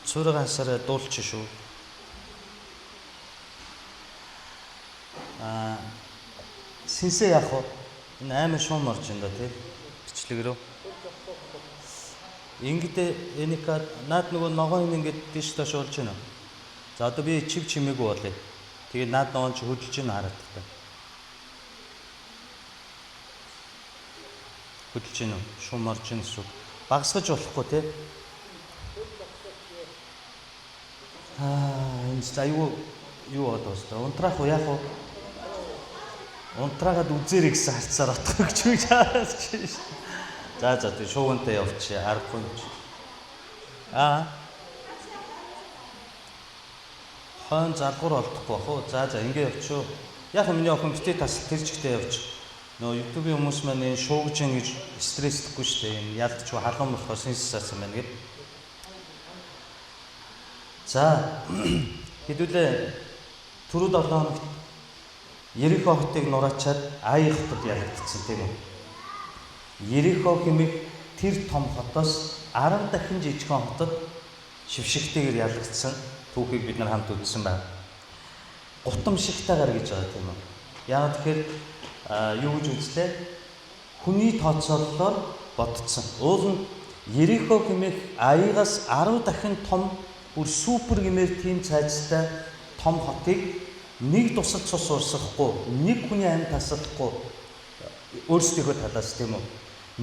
цөөрөг ансараа дуулчих шүү. Синсээ яах вэ? Энэ амар шуум орж энэ да тий. Бичлэг рүү. Ингэдэ энийка наад нөгөө ногоон юм ингэж тийш тоош болж байна. За одоо би чив чимээгүй болъё. Тэгээд наад ногоон чи хөдөлж ийн хараад та. Хөдөлж ийн үү? Шуум орж ийн шүү. Багасгаж болохгүй тий. Энэ за юу одоос та унтраах уу яах вэ? Унтраагаад үзээрэй гэсэн харцаар отох гэж үү чаас чи. За тий шуугантай явчих аргагүй юм чи. Хон залгуур олдохгүй бах уу? За ингэ явчих. Яг миний охин битээ тас тэр чигтээ явчих. Нөө YouTube-ийн хүмүүс маань энэ шуугж ингэж стресстгүй шүү дээ. Энэ ялдч халуун болохоор сенсацсан байна гэд. За хэдүүлээ түрүү 7 хоногт Ерихо хотыг нураачаад Ай хотод ялагдсан тийм үү? Ерихо хэмээх тэр том хотоос 10 дахин жижигхэн хотод шившигтэйгээр ялагдсан түүхийг бид нар хамт үзсэн байна. Гутамшигтайгаар гэж байгаа тийм үү? Яагаад тэгэхээр юу гэж үзлээ? Хүний тооцооллоор бодцсон. Уул нь Ерихо хэмээх Айгаас 10 дахин том бүр супер гэмээр тийм цайцтай том хотыг нэг тусад цус урсахгүй, нэг хүний амь тасалдахгүй өөрсдийнхөө талаас тийм үү?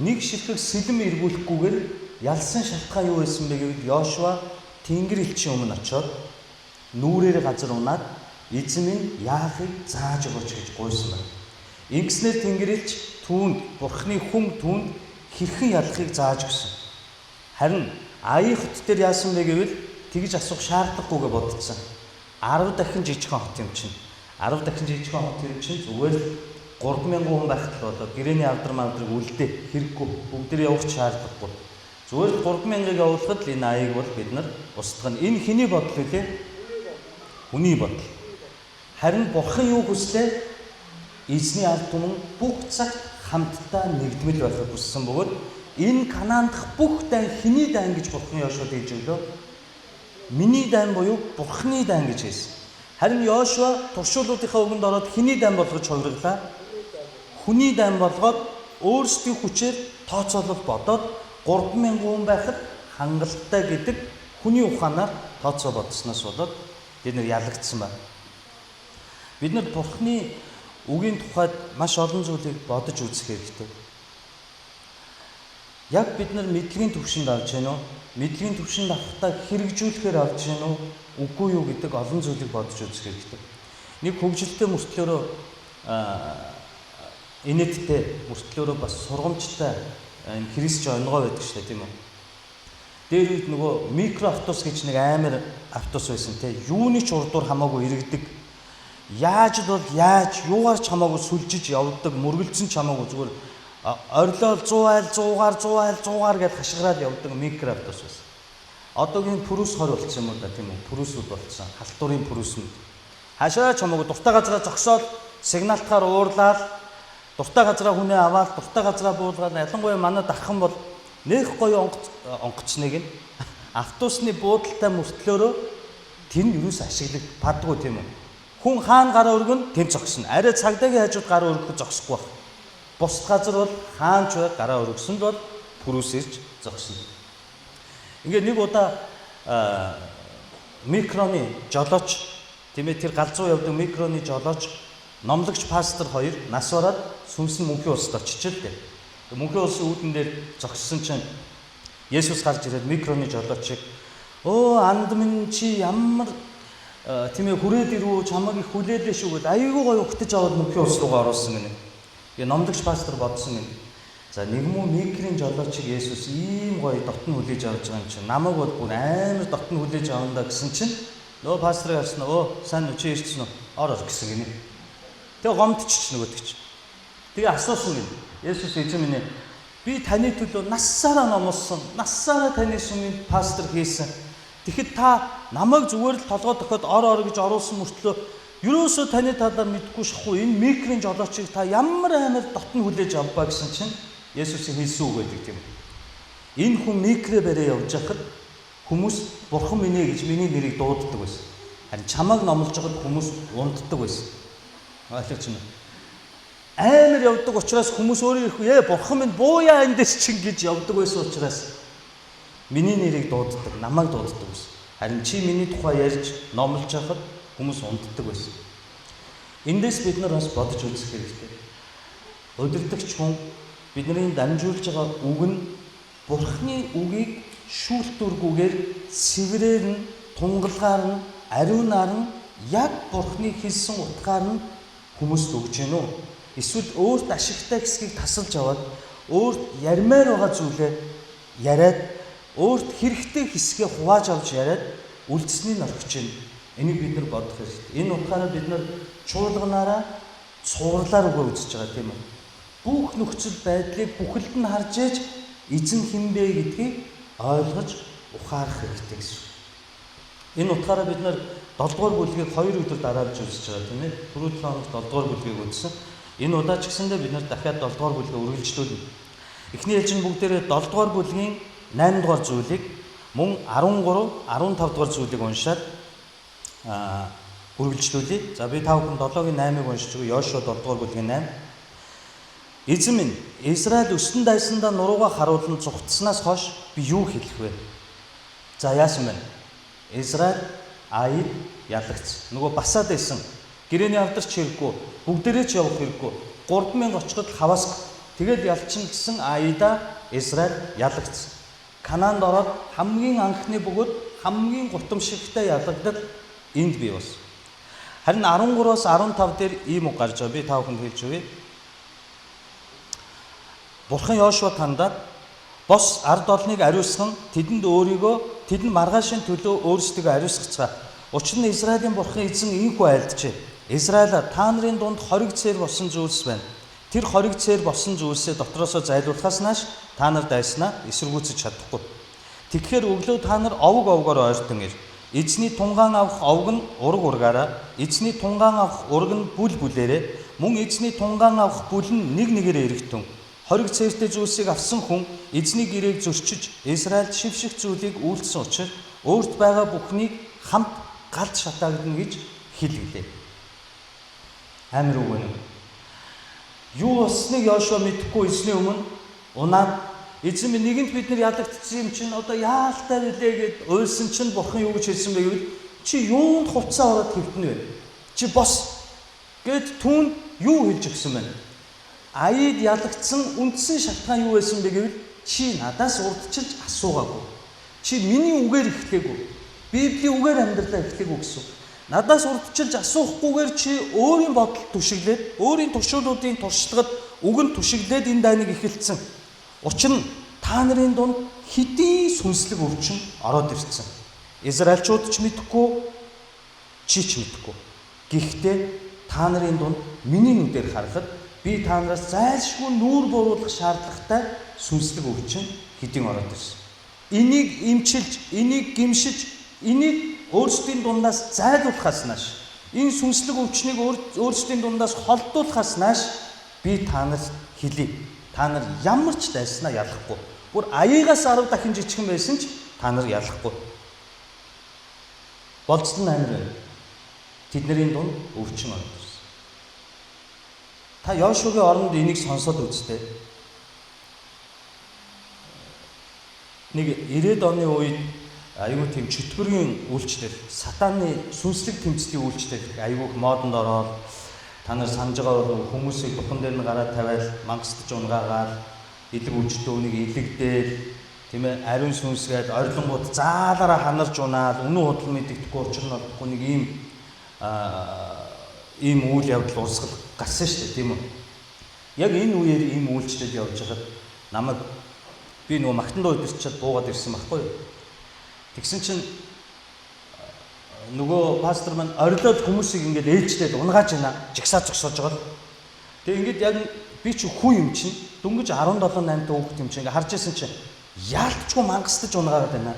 Нэг ширхэг сэлэм эргүүлэхгүйгээр ялсан шалтгаан юу байсан бэ гэвэл Йошуа Тэнгэр элчийн өмнө очиод нүүрээр газар унаад эзэн минь яахыг зааж өгөөч гэж гуйсан байна. Ингэснээр Тэнгэр элч түүнд Бурхны хүн түүнд хэрхэн ялахыг зааж өгсөн. Харин Ай хот дээр яасан бэ гэвэл тэгж асуух шаардлагагүйгээ бодсон. 10 дахин жижигхэн хот юм чинь. 10 дахин жижигхэн хот юм чинь зүгээр 3000 хүн байхад л болоо гэрээний авдар мавдрыг үлдээ хэрэггүй бүгдээ явах шаардлагагүй. Зүгээр 3000-ыг явуулахад л энэ Аяыг бол бид нар устгах нь. Энэ хэний бодол вэ? Хүний бодол. Харин Бурхан юу хүслээ? Эзний ард түмэн бүх цагт хамтдаа нэгдмэл байхыг хүссэн бөгөөд энэ Канаан дахь бүх дайн хэний дайн гэж Бурхан Йошуад хэлж өглөө. Миний дайн буюу Бурханы дайн гэж хэлсэн. Харин Йошуа туршуулуудынхаа өгөнд ороод хэний дайн болгож хувирглаа? Хүний дайн болгоод өөрсдийн хүчээр тооцоолол бодоод 3000 хүн байхад хангалттай гэдэг хүний ухаанаар тооцоо бодсноос болоод бид нэр ялагдсан байна. Бид нар Бурханы үгийн тухайд маш олон зүйлийг бодож үзэх хэрэгтэй. Яг бид нар мэдлэгийн түвшинд авч байна уу? Мэдлэгийн түвшинд авахдаа хэрэгжүүлэхээр авч байна уу? Үгүй юу гэдэг олон зүйлийг бодож үзэх хэрэгтэй. Нэг хөгжилтэй мөртлөөрөө инээдтэй мөртлөөрөө бас сургамжтай энэ Христ онгой байдаг шүү дээ тийм үү? Дээр үед нөгөө микроавтобус гэж нэг амар автобус байсан те. Юуны ч урдуур хамаагүй иргэдэг. Яаж л бол яаж юугаар ч хамаагүй сүлжиж явдаг, мөргөлдсөн ч хамаагүй зүгээр орилол 100 айл 100-аар гэж хашгираад явдаг микроавтобус байсан. Одоогийн пүрүс 20 болсон юм уу да тийм үү? Пүрүсүүд болсон. Халтурын пүрүснүүд. Хашаа ч хамаагүй дуртай газараа зогсоод сигналтаар уурлаад дуртай газараа хүнээ аваад дуртай газараа буулгаад ялангуяа манай дархан бол нэх гоё онгоцныг нь автобусны буудалтай мөртлөөрөө тэр нь юус ашиглагддаггүй тийм үү? Хүн хаана гараа өргөн тэнд зогсно. Арай цагдаагийн хажууд гараа өргөх зогсохгүй байх. Бус газар бол хаанч бай гараа өргөсөнд бол пүрүс ирж зогсно. Ингээд нэг удаа микроны жолооч тийм ээ тэр галзуу явдаг микроны жолооч номлогч пастор хоёр нас бараад сүмс нь мөнхийн улсад очиж л дээ. Мөнхийн улсын үүдэн дээр зогссон чинь Есүс гарч ирээд микроны жолоочийг анд минь чи ямар тийм ээ хүрээд ирүү чамайг их хүлээлээ шүү гэд аяйгуу гоё өгтөж аваад мөнхийн улс руугаа оруулсан гэнэ. Тэгээ номлогч пастор бодсон гэнэ. За нэгмүү микрийн жолоочийг Есүс ийм гоё дотн хүлээж авч байгаа юм чинь намайг бол бүр амар дотн хүлээж авандаа гэсэн чинь нөө пасторыг харсан сайн уу чи ирсэн үү? Ор гэсэн гинэ. Тэгээ гомдчих нөгөөдөг чи. Тэгээ асуусан гинэ. Есүс эзэн минь би таны төлөө нассаараа номлосон. Нассаараа таны сүмийн пастор хийсэн. Тэгэхэд та намайг зүгээр л толгой дохиод ор гэж оруулсан мөртлөө ерөөсөө таны талаар мэдгүй шахгүй энэ микрийн жолоочийг та ямар амар дотн хүлээж авбаа гэсэн чинь Есүсийн хэлсэн үг байдаг тийм. Энэ хүн микрэ барээ явж байхад Хүмүүс бурхан минь ээ гэж миний нэрийг дууддаг байсан. Харин чамайг номлож байгаад хүмүүс унддаг байсан. Ойлгож байна уу? Амар явдаг учраас хүмүүс өөрийнхөө бурхан минь бууяа эндээс чинь гэж явдаг байсан учраас миний нэрийг дууддаг, намайг дууддаг байсан. Харин чи миний тухай ярьж номлож байхад хүмүүс унддаг байсан. Эндээс бид нар бас бодож үзэх хэрэгтэй. Удирдагч хүн бидний дамжуулж байгаа үг нь бурхны үгийг шүүлтүүргүйгээр сэврээр нь, тунгалгаар нь, ариунаар нь яг бурхны хэлсэн утгаар нь хүмүүст өгч гэнэ үү? Эсвэл өөрт ашигтай хэсгийг тасалж аваад өөрт ярмаар байгаа зүйлээ яриад өөрт хэрэгтэй хэсгээ хувааж авч яриад үлдсэнийг орхиж байна. Энийг бид нар бодох хэрэгтэй. Энэ утгаараа бид нар чуулганаараа цуурлаар үгээ үзэж байгаа тийм үү? Бүх нөхцөл байдлыг бүхэлд нь харж ээж эзэн хинбэ гэдгийг ойлгож ухаарах хэрэгтэй гэсэн. Энэ утгаараа бид нар 7 дугаар бүлгийг 2 өдөр дараалж үзэж байгаа тийм ээ. Түрүү 7 хоногт 7 дугаар бүлгийг үзсэн. Энэ удаа ч гэсэндээ бид нар дахиад 7 дугаар бүлгээ үргэлжлүүлнэ. Эхний ээлжин бүгдээрээ 7 дугаар бүлгийн 8 дугаар зүйлийг мөн 13, 15 дугаар зүйлийг уншаад үргэлжлүүлье. За би та бүхэн 7-гийн 8-ыг уншиж өгье. Йошуа 7 дугаар бүлгийн 8. Эзэн минь, Израиль өстөн дайсандаа нуруугаа харуулн зүгтснаас хойш би юу хэлэх вэ? За яасан бэ? Израиль Аид ялагдсан. Нөгөө басаад байсан. Гэрээний авдарч хэрэггүй, бүгдээрээ ч явах хэрэггүй. 3000 очиход хаваск. Тэгээд ялчин гэсэн Аида Израиль ялагдсан. Канаанд ороод хамгийн анхны бөгөөд хамгийн гутамшигтай ялагдал энд бий болсон. Харин 13-аас 15 дээр ийм үг гарч байгаа. Би та бүхэнд хэлж өгье. Бурхан Йошуа тандаад бос ард олныг ариусган тэдэнд маргаашийн төлөө өөрсдөө ариусгацгаа. Учир нь Израилийн бурхан эзэн ийхүү айлджээ. Израиля та нарын дунд хориг цээр болсон зүйлс байна. Тэр хориг цээр болсон зүйлсээ дотроосоо зайлуулахаас нааш та нар дайснаа эсэргүүцэж чадахгүй. Тэгэхээр өглөө та нар овг овгоор ойртон ир. Эзний тунгаан авах овг нь ураг ургаараа, эзний тунгаан авах ураг нь бүл бүлээрээ, мөн эзний тунгаан авах бүл нь нэг нэгээр эргэтэн. Хориг цээртэй зүйлсийг авсан хүн эзний гэрээг зөрчиж Израильд шивших зүйлийг үйлдсэн учраас өөрт байгаа бүхнийг хамт галд шатаагдана гэж хэллээ. Амар үг байна. Юу болсныг Йошуа мэдэхгүй эзний өмнө унаад эзэн минь нэгэнд бид нар ялагдсан юм чинь одоо яалтай билээ гэд уйлсан чинь бурхан юу гэж хэлсэн бэ гэвэл чи юунд хувцас ороод хэвтэнэ вэ? Чи бос гэд түүнд юу хэлж өгсөн бэ? Аид ялагдсан үндсэн шалтгаан юу байсан бэ гэвэл чи надаас урдчилж асуугаагүй. Чи миний үгээр эхлэегүй. Библийн үгээр амьдралаа эхлэегүй гэсэн. Надаас урдчилж асуухгүйгээр чи өөрийн бодол түшиглээд, өөрийн туршуулуудын туршлагад үг нь түшиглээд энэ дайныг эхэлсэн. Учир нь та нарын дунд хэдий сүнслэг өвчин ороод ирсэн. Израильчууд ч мэдэхгүй, чи ч мэдэхгүй. Гэхдээ та нарын дунд миний нүдээр харахад би та нараас зайлшгүй нүүр буруулах шаардлагатай сүнслэг өвчин хэдийн ороод ирсэн. Энийг эмчилж, энийг гимшиж, энийг өөрсдийн дундаас зайлуулахаас нааш, энэ сүнслэг өвчнийг өөрсдийн дундаас холдуулахаас нааш би та нарт хэлье. Та нар ямар ч дайснаа ялахгүй. Бүр аяагаас 10 дахин жижигхэн байсан ч та нар ялахгүй. Болцсон амир байна. Тэдний дунд өвчин ороод ирсэн. Та Йошуагийн оронд энийг сонсоод үзтээ. Нэг 90-ад оны үед аюу тийм чөтгөрийн үйлчлэл, сатааны сүнслэг тэмцлийн үйлчлэл аюух модонд ороод та нар санаж байгаа бол хүмүүсийг бухан дээр нь гараад тавиал, мангастж унгаагаад, элэг үжтэй үнийг илэгдээл, тийм ээ, ариун сүнсгээд орилонгууд заалаараа ханарж унаад, үнэн худал мэддэхгүй учир нь болохгүй нэг ийм үйл явдал урсгал гарсан шүү дээ, тийм үү? Яг энэ үеэр ийм үйлчлэл явж байхад намайг би нөгөө магтандаа удирчаад буугаад ирсэн байхгүй юу? Тэгсэн чинь нөгөө пастор маань орилоод хүмүүсийг ингээд ээлжлээд унгааж байна, жигсаа зогсоож байгаа л. Тэгээ ингээд яг би ч хүн юм чинь дөнгөж 17 8 хүүхэд юм чинь ингээд харж исэн чинь яалтчгүй мангастаж унгаагаад байна.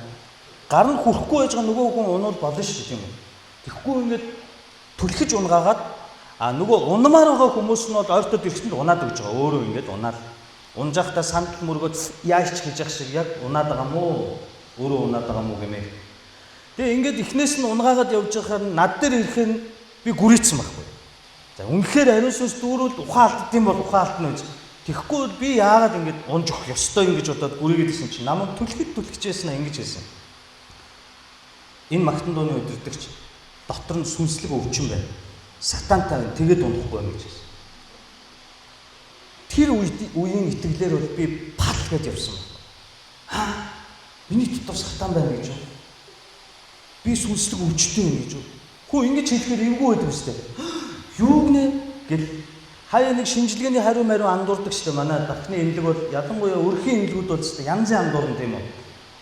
Гар нь хүрхгүй байж байгаа нөгөө хүн унвал болно шүү дээ, тийм үү? Тэгэхгүй ингээд түлхэж унгаагаад нөгөө унмаар байгаа хүмүүс нь бол ойртоод ирэхэд унаад өгч байгаа. Өөрөө ингээд унаад унжахтаа сандал мөргөөд яаж ч хийж явах шиг яг унаад байгаа мó. Өөрөө унаад байгаа мүү гэмээр. Тэгээ ингээд эхнээс нь унгаагаад явж байхаар над дээр ирэхээр би гүрийцсэн байхгүй. За үнэхээр ариун сүнс дүүрүүл ухаан алдсан бол ухаан алдна гэж. Тэгэхгүй бол би яагаад ингэж унж өгөх ёстой ингэж бодоод гүрийгээд исэн чинь намайг түлхэжсэн ингэж хэлсэн. Энэ магтан дууны өдөртөгч дотор нь сүнслэг өвчин байна. Сатантай тэгээд унахгүй байна гэж хэлсэн. Тэр үеийн итгэлээр бол би пал гэж явсан байна. Миний дотор сатан байна гэж юу? Би сүнслэг өвчтэй юм гэж юу? Хөө ингэж хэлэхээр эвгүй байдаг үстэй. Юу гэнэ гэл хаяа нэг шинжилгээний хариу андуурдаг шүү дээ. Манай дахны эмнэлэг бол ялангуяа өрхийн эмнэлгүүд бол шүү дээ. Янзын андуурна тийм үү?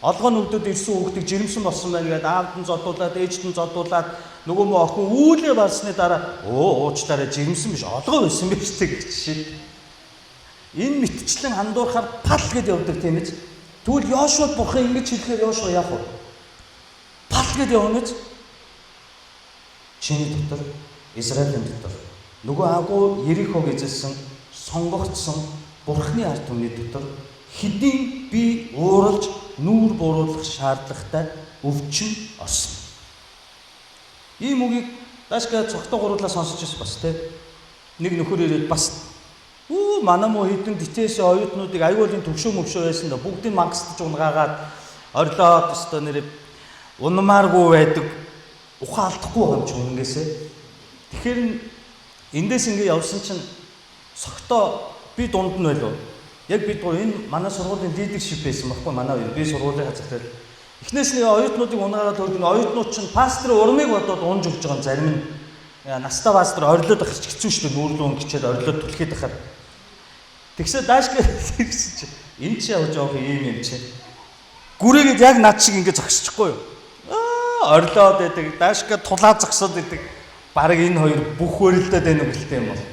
Олгоо нүгдөд ирсэн хүүхдийг жирэмсэн болсон байна гэдэг аавд нь зодуулаад, ээжд нь зодуулаад нөгөө мө охин үүлээ барсны дараа уучлаарай жирэмсэн биш олгоо байсан биш гэж жишээ. Энэ мэтчлэн андуурахаар пал гэд явдаг тийм ээ. Тэгвэл Йошуад бурхан ингэж хэлэхээр Йошуа яах вэ? Пал гэд явна гэж. Чиний дотор Израилийн дотор нөгөө агуу Ерихо гэжсэн сонгогдсон бурхны ард түмний дотор хэдийн би ууралж нүүр бууруулах шаардлагатай өвчин орсон. Ийм үгийг даашгаа цогтой гурлаа сонсож ирсэн бас тийм. Нэг нөхөр ирээд бас манай муу хэдэн дитээсээ оюутнуудыг аюулын төвшөө мөвшөө байсан да бүгдийг мангастж унгаагаад орилоод өстой нэр унмааргүй байдаг ухаалтахгүй юм ч үнгээсээ. Тэгэхээр эндээс ингэ явсан чинь цогтой би дунд нь байлоо. Яг бид энэ манай сургуулийн лидершип байсан байхгүй манай хоёр би сургуулийн хацагтай. Эхнээс нь оюутнуудыг унгаагаад хөргөн оюутнууд чинь пастрын урмыг бодоод унж өгч байгаа зарим нь настай пастор орилоод ахчих хэцүү шүү дээ нүүрлүүн гिचээд орилоод түлхээд ахаар. Тэгсээ даашгаа хэрэгсэн чи энэ чи явж явах юм чи. Гүрээгээд яг над шиг ингэ зогсчихгүй юу? Орилоод байдаг даашгаа тулаа зогсоод байдаг. Бараг энэ хоёр бүх өрөлдөд байна гэлтэй юм бол.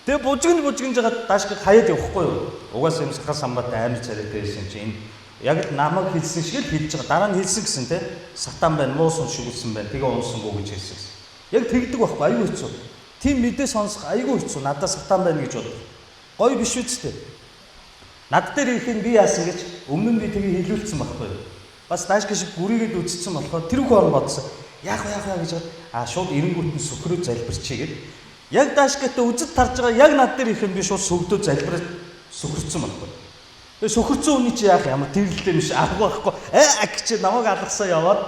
Тэгээ бужигж жагаад даашгаа хаяад явахгүй юу? Угаасаа юм сахас самбатай амар царайтай байсан чи энэ яг л намайг хэлсэн шиг л хэлж байгаа. Дараа нь хэлсэн гэсэн те сатан байна, муу сон шүглсэн байна. Тэгээ унсангүй гэж хэлсэн. Яг тэгдэг байхгүй айгүй хэцүү. Тим мэдээ сонсох айгүй хэцүү. Надад сатан байна гэж бод. Гоё биш үстэй. Над дээр ирэхэд би яасан гэж өмнө нь би тэгээ хэлүүлсэн байхгүй юу? Бас даашгаа шиг гүрийгээд үтцсэн болохоор тэр их орон бодсон. Яах вэ гэж шууд эренгүүт нь сөхрөө залбирчээ гэд. Яг даашгаатай үзэл тарж байгаа яг над дээр ирэхэд би шууд сөгдөө залбираад сөхөрцөн байхгүй. Тэгээ сөхөрцөн үний чи яах ямар тэрэлтэй биш авахгүй байхгүй. Гэж намайг алгасаа яваад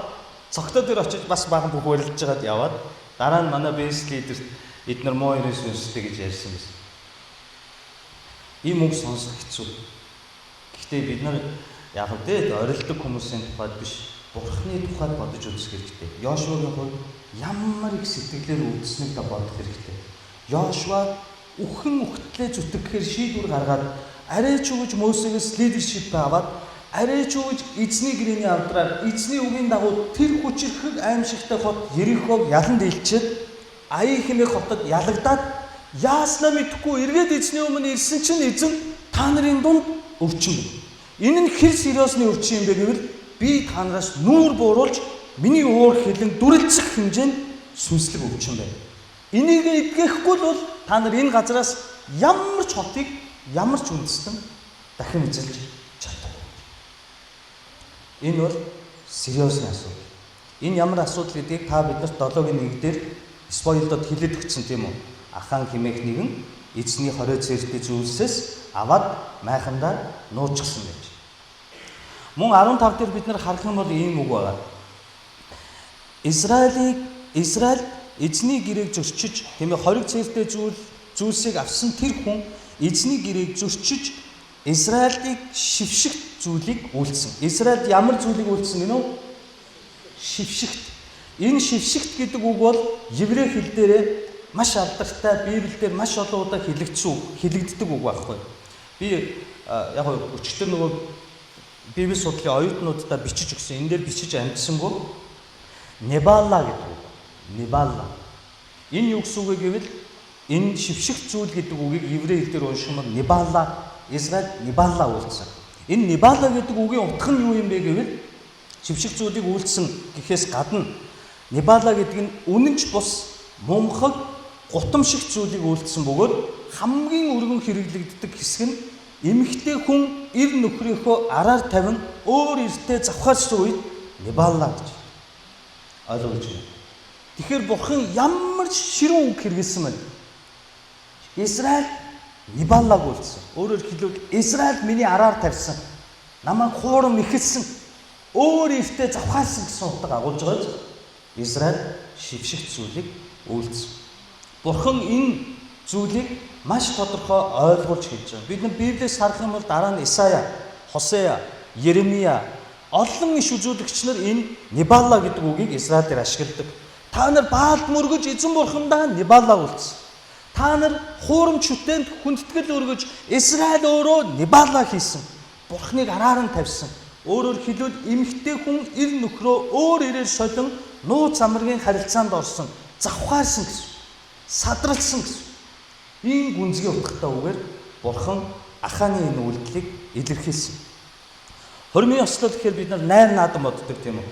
цогтой дээр очиж бас баган бүх барилж жагаад яваад дараа нь манай бэс лидер эднэр муу ирээс үнстэй гэж ярьсан байсан. Ийм үг сонсох хэцүү. Гэхдээ бид нар яг л орилдог хүмүүсийн тухайд биш бурхны тухайд бодож үзэх хэрэгтэй. Йошуагийн хувьд ямар их сэтгэлээр үүдснийг та бодох хэрэгтэй. Йошуа үхэн үхтлээ зүтгэхээр шийдвэр гаргаад арай ч үгж Мосегээс лидершип аваад арай ч үгж эзний гэрээний авдраар эзний үгийн дагуу тэр хүчрхэг аимшигтай хот Ерихог ялан дийлчихэд Ай хэмээх хотод ялагдаад яаснаа мэдэхгүй эргээд эзний өмнө ирсэн чинь эзэн та нарын дунд өвчин. Энэ нь хэр сериосны өвчин юм бэ гэвэл би та нараас нүүр бууруулж миний уур хилэн дүрлцэх хэмжээнд сүнслэг өвчин байна. Энийг эдгэхгүй бол та нар энэ газараас ямар ч хотыг ямар ч үндэстэн дахин эзэлж чадахгүй. Энэ бол сериосны асуудал. Энэ ямар асуудал гэдгийг та биднэрт 7-гийн 1 дээр спойлдод хэлээд өгсөн тийм үү? Ахаан хэмээх нэгэн эзний хорой цэртэй зүйлсээс аваад майхандаа нуучихсан байж. Мөн 15 дээр бид нар харах юм бол ийм үг байгаа. Израиль эзний гэрээг зөрчиж, тийм ээ хориг цэртэй зүйлсийг авсан тэр хүн эзний гэрээг зөрчиж Израилийг шившигт зүйлийг үйлдсэн. Израильд ямар зүйлийг үйлдсэн гэнэ үү? Шившигт. Энэ шившигт гэдэг үг бол еврей хэл дээрээ маш алдартай, Библиэлд маш олон удаа хэлэгддэг үг байхгүй. Би яг өчтөр нөгөө Библи судлалын оюутнуудаа бичиж өгсөн. Энэ дээр бичиж амжсангүй Небала гэдэг үг. Небала. Энэ юу гэсэн үг вэ гэвэл энэ шившигт зүйл гэдэг үгийг еврей хэл дээр унших юм бол Небала, Израиль Небала үйлдсэн. Энэ Небала гэдэг үгийн утга нь юу юм бэ гэвэл шившигт зүйлийг үйлдсэн гэхээс гадна Небала гэдэг нь үнэнч бус мунхаг гутамшиг зүйлийг үйлдсэн бөгөөд хамгийн өргөн хэрэглэгддэг хэсэг нь эмэгтэй хүн ир нөхрийнхөө араар тавин өөр эртээ завхаарсан үед Нибалла гэж ойлгож байна. Тэгэхээр Бурхан ямар ширүүн үг хэрэгэлсэн байна. Израиль Нибаллаг үлдсэн. Өөрөөр хэлбэл Израиль миний араар тавьсан. Намайг хуурам ихэлсэн. Өөр эртээ завхаарсан гэсэн утга агуулж байгаа ч Израиль шившигт зүйлийг үйлдсэн. Бурхан энэ зүйлийг маш тодорхой ойлгуулж хэлж байгаа. Бид нар Библиэс харах юм бол дараа нь Исая, Хосея, Еремия олон иш үзүүлэгч нар энэ Нибалла гэдэг үгийг Израилээр ашигладаг. Та нар Баалд мөргөж эзэн бурхандаа Нибалла үлдсэн. Та нар хуурамч шүтээнд хүндэтгэл өргөж Израиль өөрөө Нибалла хийсэн. Бурхныг араар нь тавьсан. Өөрөөр хэлбэл эмэгтэй хүн ир нөхрөө өөр ирээр солин нууц амргийн харилцаанд орсон, завхаарсан гэсэн. Садралсан гэсэн. Ийм гүнзгий утгатай үгээр Бурхан Аханы энэ үйлдэлийг илэрхийлсэн. Хормын ёслол гэхээр бид нар найр наадам боддог тийм үү?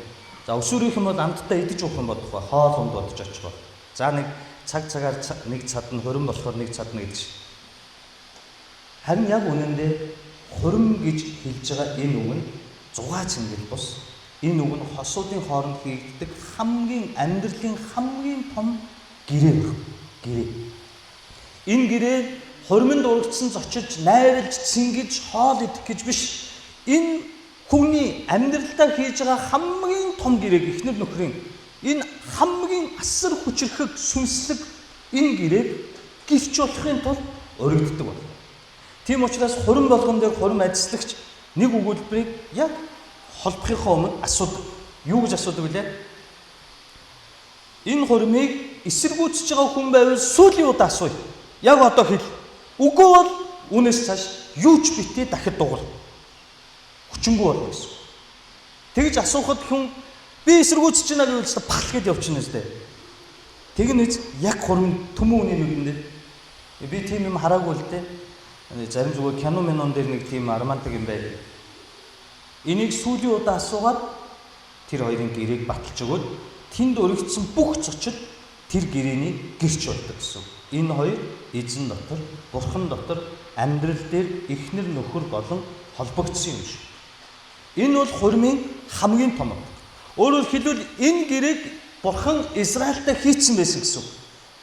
За өсвөрийнх юм бол амттай идэж уух юм бодох бай, хоол унд бодож очих бай. За нэг цагаар нэг цад нь хорим болохоор нэг цад нь гэж. Харин яг үнэндээ хорим гэж хэлж байгаа энэ үг нь зугаа цэнгэл бус. Энэ үг нь хосуудын хооронд хийгддэг хамгийн амьдралын хамгийн том гэрээ баг. Гэрээ. Энэ гэрээ хоримд урагдсан зочиж, найрлж, цэнгэж, хоол идэх гэж биш. Энэ хүний амьдралдаа хийж байгаа хамгийн том гэрээг эхнэр нөхрийн энэ хамгийн асар хүчрхэг сүнслэг энэ гэрээг гівч болохын тулд өргөддөг байна. Тийм учраас хурим болгон дээр хурим ажиллагч нэг өгүүлбэрийг яг холбохынхоо өмнө асуудаг. Юу гэж асуудаг вүлээ? Энэ хуримыг эсэргүүцэж байгаа хүн байвал сүүлийн удаа асууя. Яг одоо хэл. Үгүй бол үүнээс цааш юу ч битээ дахид дугуул. Хүчингүй болно гэсэн. Тэгж асуухад хүн би эсэргүүцэж байна гэвэл бах гэд явчихна үстэй. Тэгнэж яг хурим төмөн үний нүдэнд би тийм юм хараагүй л дээ. Зарим зүгээр кино минон дээр нэг тийм романтик юм байл. Энийг сүүлийн удаа асуугаад тэр хоёрын гэрээг баталж өгөөд тэнд өргөцсөн бүх зочид тэр гэрээний гэрч болдог гэсэн. Энэ хоёр эзэн дотор, Бурхан дотор амьдрал дээр эхнэр нөхөр болон холбогдсон юм шиг. Энэ бол хуримын хамгийн том. Өөрөөр хэлбэл энэ гэрээг Бурхан Израильтай хийцэн байсан гэсэн.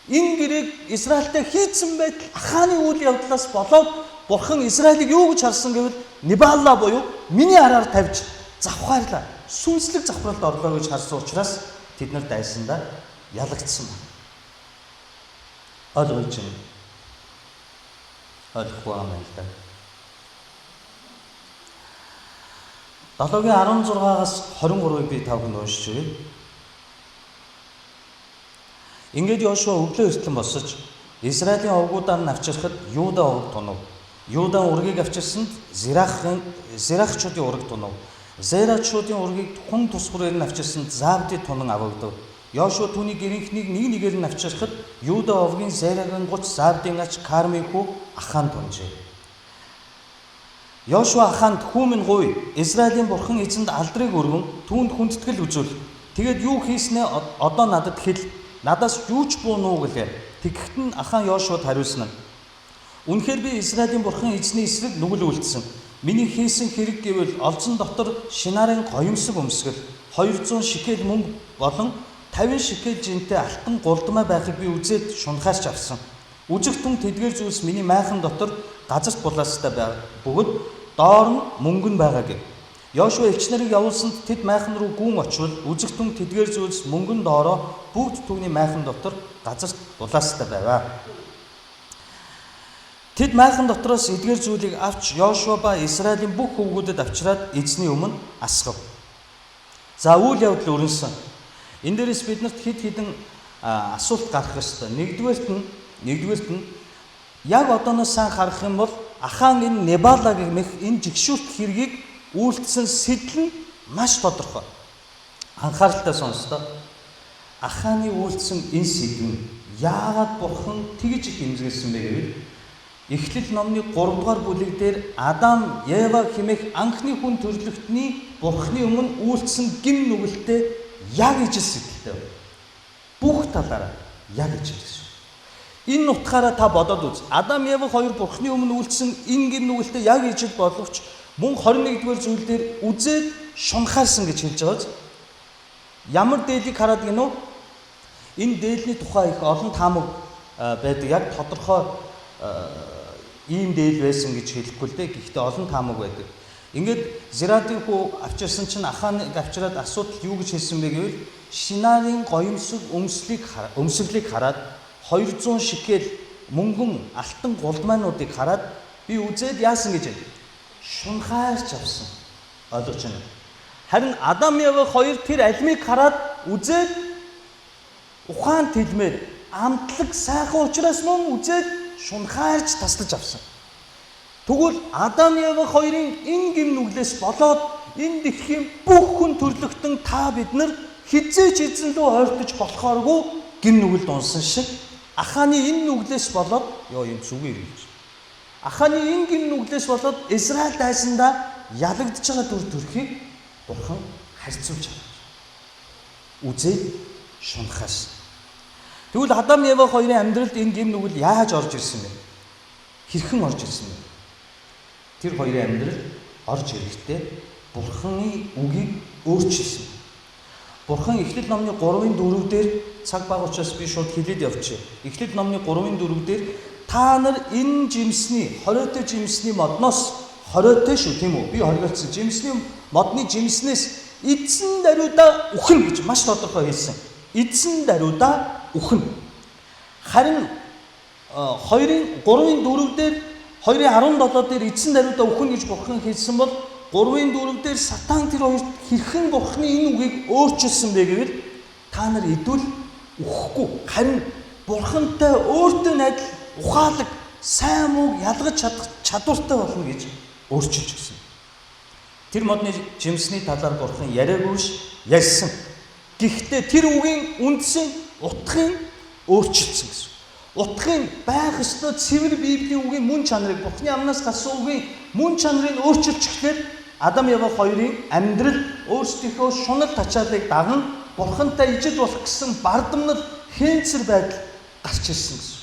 Энэ гэрээг Израильтай хийцэн байтал Аханы үйл явдлаас болоод Бурхан Израилийг юу гэж харсан гэвэл Нибалла буюу миний араар тавьж завхаарлаа. Сүнслэг завхралд орлоо гэж харсан учраас тэд нар дайсандаа ялагдсан байна. Ойлгож байна. Ойлгохгүй юм л да. 7-гийн 16-аас 23-ыг би тавхан уншиж өгье. Ингээд Йошуа өглөө эртлэн босож Израилийн овгуудаар нь авчирхад Юда овг тунав. Юдаан ургийг авчирсанд Зерахчуудын ураг тунав. Зерахчуудын ургийг хүн тусгурээр нь авчирсанд Забди тунан авагдав. Йошуа түүний гэрийнхнийг нэг нэгээр нь авчирхад Юда овгийн Зерагийн 30 Забдийн ач Кармийн хүү Ахан тунжээ. Йошуа Аханд "Хүмүн гуй, Израилийн Бурхан эзэнд алдрыг өргөн түүнд хүндэтгэл үзүүл. Тэгээд юу хийснээ одоо надад хэл. Надаас юу ч буунуу" гэлээ. Тэгэхэд нь Ахан Йошуад хариулсан нь "Үнэхээр би Израилийн Бурхан эзний эсрэг нүгэл үлдсэн. Миний хийсэн хэрэг гэвэл олзон дотор шинарын гоёмсог өмсгөл, 200 шикел мөнгө болон 50 шикел жинтэй алтан гурдмай байхыг би үзээд шунхаарч авсан. Үжиг түн тэдгээр зүйлс миний майхан дотор газарт булаастай байв. Бөгөөд доор нь мөнгө нь байгаа гэв. Йошуа элч нарыг явуулсанд тэд майхан руу гүн очвол үжиг түн тэдгээр зүйлс мөнгө нь доороо бүгд түүний майхан дотор газарт булаастай байв. Тэд майхан дотроос эдгээр зүйлийг авч Йошуа ба Израилийн бүх хөвгүүдэд авчираад эзний өмнө асгав. За үйл явдал өрнөсөн. Энэ дээрээс биднэрт хэд хэдэн асуулт гарах ёстой. Нэгдүгээрт нь яг одооноос сайн харах юм бол Ахан энэ Нибалла гэмэх энэ жигшүүрт хэргийг үйлдсэн сэдэл нь маш тодорхой. Анхааралтай сонстоо. Аханы үйлдсэн энэ сэдв нь яагаад Бурхан тэгж их эмзэглэсэн бэ гэвэл Эхлэл номны 3 дугаар бүлэг дээр Адам, Ева хэмээх анхны хүн төрлөختний Бурханы өмнө үйлдсэн гин нүгэлтэд яг ижил сэтгэлтэй. Бүх талаараа яг ижил гэсэн. Энэ утгаараа та бодоод үз. Адам Ева хоёр Бурхны өмнө үйлдсэн энэ гим нүгэлтэд яг ижил боловч мөн 21-р зүйл дээр үзээд шунхаарсан гэж хэлж байгаа. Ямар дээлийг хараад гинөө? Энэ дээлний тухай их олон таамаг байдаг. Яг тодорхой ийм дээл байсан гэж хэлэхгүй л дээ. Гэхдээ олон таамаг байдаг. Ингээд Зирадын хүү авчирсан чинь Аханыг авчираад асуудал юу гэж хэлсэн бэ гэвэл Шинарын гоёмсог өмсөглийг хараад 200 шикел мөнгөн алтан гулдмаануудыг хараад би үзээд яасан гэж байна. Шунхаарч авсан. Ойлгож байна. Харин Адам Ева хоёр тэр алимыг хараад үзээд ухаан тэлмээр амтлаг сайхан учраас мөн үзээд шунхаарч таслаж авсан. Тэгвэл Адам Ева хоёрын энэ гим нүглээс болоод энэ дэлхийн бүх хүн төрлөختөн та бид нар хизээч эзэн рүү ойртож болохооргүй гим нүгэлд унсан шиг Аханы энэ нүглээс болоод энэ зүгээр гэж. Аханы энэ гим нүглээс болоод Израиль дайсандаа ялагдж байгаа дүр төрхийг Бурхан харьцуулж байгаа. Үзээд шунхаас. Тэгвэл Адам Ева хоёрын амьдралд энэ гим нүгэл яаж орж ирсэн бэ? Хэрхэн орж ирсэн бэ? Тэр хоёрын амьдрал орж ирэхдээ Бурханы үгийг өөрчилсөн. Бурхан Эхлэл номны 3-ын 4 дээр цаг бага учраас би шууд хэлээд явчих. Эхлэл номны 3-ын 4 дээр та нар энэ жимсний хориотой жимсний модноос хориотой шүү тийм үү? Би хоригдсан жимсний модны жимснээс эзэн даруйда үхэн гэж маш тодорхой хэлсэн. Эзэн даруйда үхэн. Харин 3-ын 4 дээр 2:17 дээр эзэн даруйда үхэн гэж Бурхан хэлсэн бол 3-ын 4 дээр Сатан тэр хоёрт хэрхэн Бурханы энэ үгийг өөрчилсөн бэ гэвэл та нар идвэл үхэхгүй. Харин Бурхантай өөртөө адил ухаалаг сайн мууг ялгаж чадах чадвартай болно гэж өөрчилж өгсөн. Тэр модны жимсний талаар Бурхан яриагүйш ярьсан. Гэхдээ тэр үгийн үндсэн утгыг өөрчилсөн гэсэн. Утгын байх ёстой цэвэр Библийн үгийн мөн чанарыг Бурханы амнаас гарсан үгийн мөн чанарыг өөрчилчихлээр Адам Ева хоёрын амьдрал өөрсдийнхөө шунал тачаалыг даган Бурхантай ижил болох гэсэн бардамнал хэнцэр байдал гарч ирсэн гэсэн.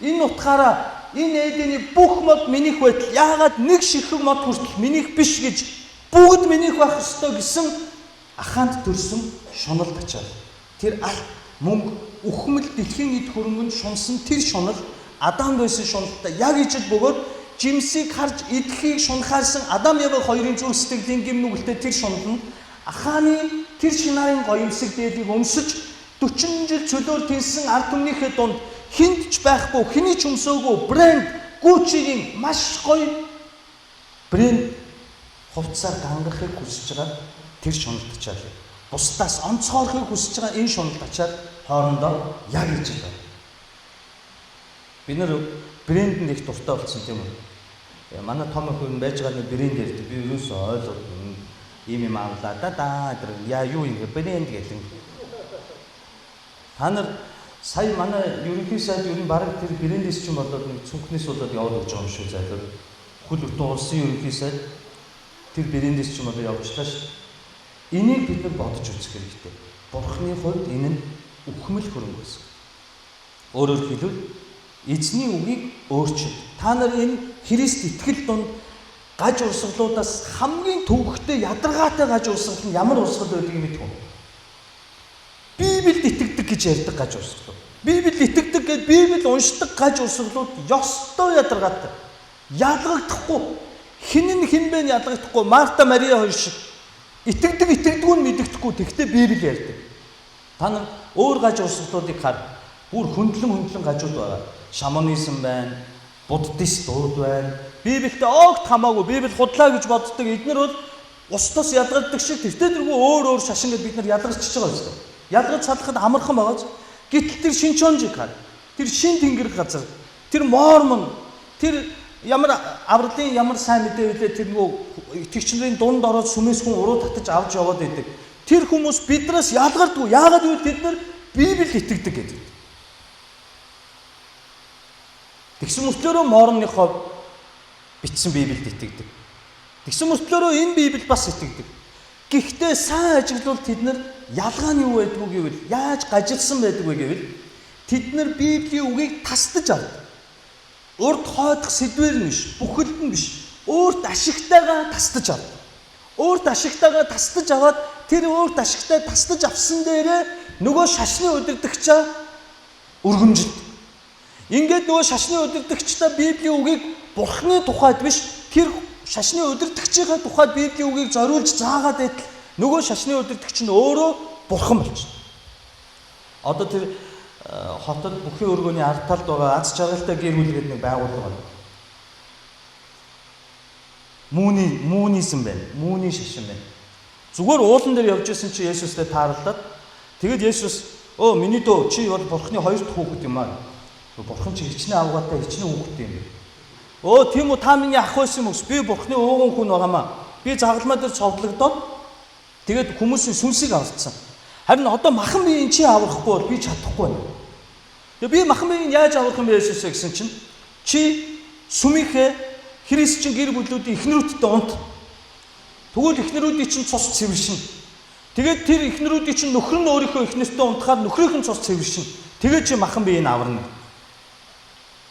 Энэ утгаараа энэ Эдений бүх мод минийх байтал яагаад нэг ширхэг мод хүртэл минийх биш гэж бүгд минийх байх ёстой гэсэн Аханд төрсөн шунал тачаал. Тэр аль мөнгө үхмэл дэлхийн эд хөрөнгөнд шунсан тэр шунал Адам байсан шуналтай яг ижил бөгөөд жимсийг харж идэхийг шунхаарсан Адам Ева хоёрын зүрх сэтгэлийн гим нүгэлтэй тэр шунал нь Аханы тэр Шинарын гоёмсог дээлийг өмсөж 40 жил чөлөөр тэнсэн ард түмнийхээ дунд хинтж байхгүй хэний ч өмсөөгүй брэнд Gucci-гийн маш гоё брэнд хувцсаар гангахыг хүсэж байгаа тэр шунал тачаал. Бусдаас онцгойрохыг хүсэж байгаа энэ шунал тачаал хоорондоо яг ижил байна. Бид нар брэндэнд их дуртай болсон тийм үү? Манай том охин байж байгаа нэг брэнд ярьдаг. Би юусоо ойлгохгүй. Ийм авлаа да яа юу юм брэнд гэдэг. Та нар сая манай ерөнхий сайд ер нь бараг тэр брэндээс ч юм болоод нэг цүнхнээс болоод яваад өгч байгаа юм шүү зайлгүй. Хөл өртөө улсын ерөнхий сайд тэр брэндээс ч юм болоод явуулчихлаа шүү. Энийг бид нар бодож үзэх хэрэгтэй. Бурханы хувьд энэ нь үхмэл хөрөнгө байсан. Өөрөөр хэлбэл эзний үгийг өөрчил. Та нар энэ Христ итгэл донд гаж урсгалуудаас хамгийн төвөгтэй ядаргаатай гаж урсгал нь ямар урсгал байдгийг мэдэх үү? Библиэд итгэдэг гэж ярьдаг гаж урсгалууд. Библиэд итгэдэг гэж Библийг уншдаг гаж урсгалууд ёстой ядаргаатай. Ялгагдахгүй. Хэн бэ ялгагдахгүй. Марта Мария хоёр шиг итгэдэггүй нь мэддэхгүй. Тэгтээ Библи ярьдаг. Та нар өөр гаж урсгалуудыг хар. Бүр хөндлөн гажууд байгаа. Шаманизм байна, буддистууд байна. Библиэд огт хамаагүй Библи худлаа гэж боддог. Эднэр бол устдас ялгагддаг шиг тэртээ дэргүй өөр шашин гэж бид нар ялгарчж байгаа юм. Ялгаж салахад амархан байгааз. Гэтэл тэр шинчонжиг хар. Тэр шин тэнгэр газар. Тэр мормон. Тэр ямар авралын ямар сайн мэдээ үлээ тэр нөгөө итгэгчнэрийн дунд ороод сүмээс хүн уруу татаж авч яваад байдаг. Тэр хүмүүс биднээс ялгардгүй. Яагаад гэвэл бид нар Библиэд итгэдэг гэдэг. Тэгсэн мөртлөөрөө моорныхоо бичсэн Библиэд итгэдэг. Тэгсэн мөртлөөрөө энэ Библи бас итгэдэг. Гэхдээ сайн ажиглуулт тэд нар ялгаа нь юу байдгүй гэвэл яаж гажилсан байдгүй гэвэл тэд нар Библийн үгийг тасдаж авдаг. Урд хойдох сэдвэр нь биш, бүхэлд нь биш. Өөрт ашигтайгаа тасдаж авдаг. Өөрт ашигтайгаа тасдаж аваад тэр өөрт ашигтай тасдаж авсан дээрээ нөгөө шашны удирдагчаа өргөмжилдэг. Ингээд нөгөө шашны удирдагчдаа Библийн үгийг Бурхны тухайд биш, тэр шашны удирдагчийн тухайд Библийн үгийг зориулж заагаад байтал нөгөө шашны удирдагч нь өөрөө Бурхан болчихно. Одоо тэр хотод бүхий өргөний ард талд байгаа аз жаргалтай гэр бүл гэдэг нэг байгууллага байна. Муунизм байна. Мууны шашин байна. Зүгээр уулан дээр явж исэн чи Есүстэй тааралдаад тэгээд Есүс миний дөө чи бол Бурхны хоёр дахь хүүхэд юм аа. Бурхан чи хичнээн авгаатай хичнээн хүүхэд юм. Тийм үү та миний ах байсан юм уу? Би Бурхны ууган хүн байгаамаа. Би загалмаа дээр цовдлогдоод тэгээд хүмүүсийн сүнсийг авцсан. Харин одоо махан би энэ чи аврахгүй бол би чадахгүй байна. Тэгээд би махан би яаж аврах юм бэ Есүсээ гэсэн чинь чи сүмийнхээ христчин гэр бүлүүдийн эхнэрүүдтэй унт. Тэгвэл эхнэрүүдийн чинь цус цэвэршин. Тэгээд тэр эхнэрүүдийн чинь нөхөр нь өөрийнхөө эхнэртэй унтахаар нөхрийнх нь цус цэвэршин. Тэгээд чи махан биеийг аварна.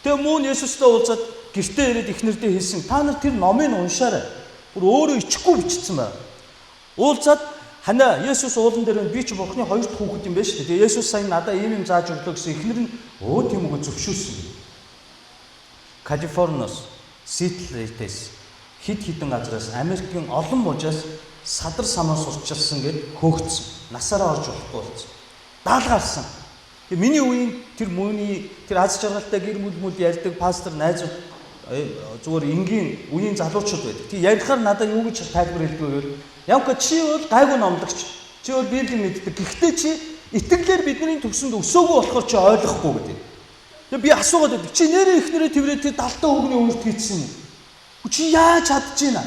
Тэгээ мөн Есүстэй уулзаад гэртээ ирээд эхнэрдээ хэлсэн. Та нар тэр номыг уншаарай. Бүр өөрөө ичихгүй бичсэн байна. Уулзаад хана Есүс уулан дээр би чи Бурхны хоёр дахь хүүхэд юм байна шүү дээ. Тэгээ Есүс сайн надад ийм юм зааж өглөө гэсэн эхнэр нь тийм үгүй зөвшөөрсөн. Калифорниос Сиэтлээс хид хідэн газраас Америкийн олон мужаас садар самаа сурчилсан гэд хөөгцсөн. Насаараа орж болохгүй болсон. Даалгаарсан. Тэгээ миний үеийн тэр мөний тэр аз жаргалтай гэр бүл ярьдаг пастор найзууд зүгээр энгийн үеийн залуучууд байдаг. Тэг ярихаар надад юу гэж тайлбар хэлдэг вэ? Явка чи бол гайгүй номлогч. Чи бол Библийг мэддэг. Гэхдээ чи итгэлээр бидний төгсөнд өсөөгүй болохоор чи ойлгохгүй гэдэг. Тэгээ би асуугаад байдаг. Чи нэрээ ихнэрээ тэрвэрээ тэр далтаа өгний өөрт хийсэн юм. Чи яаж чадчихна?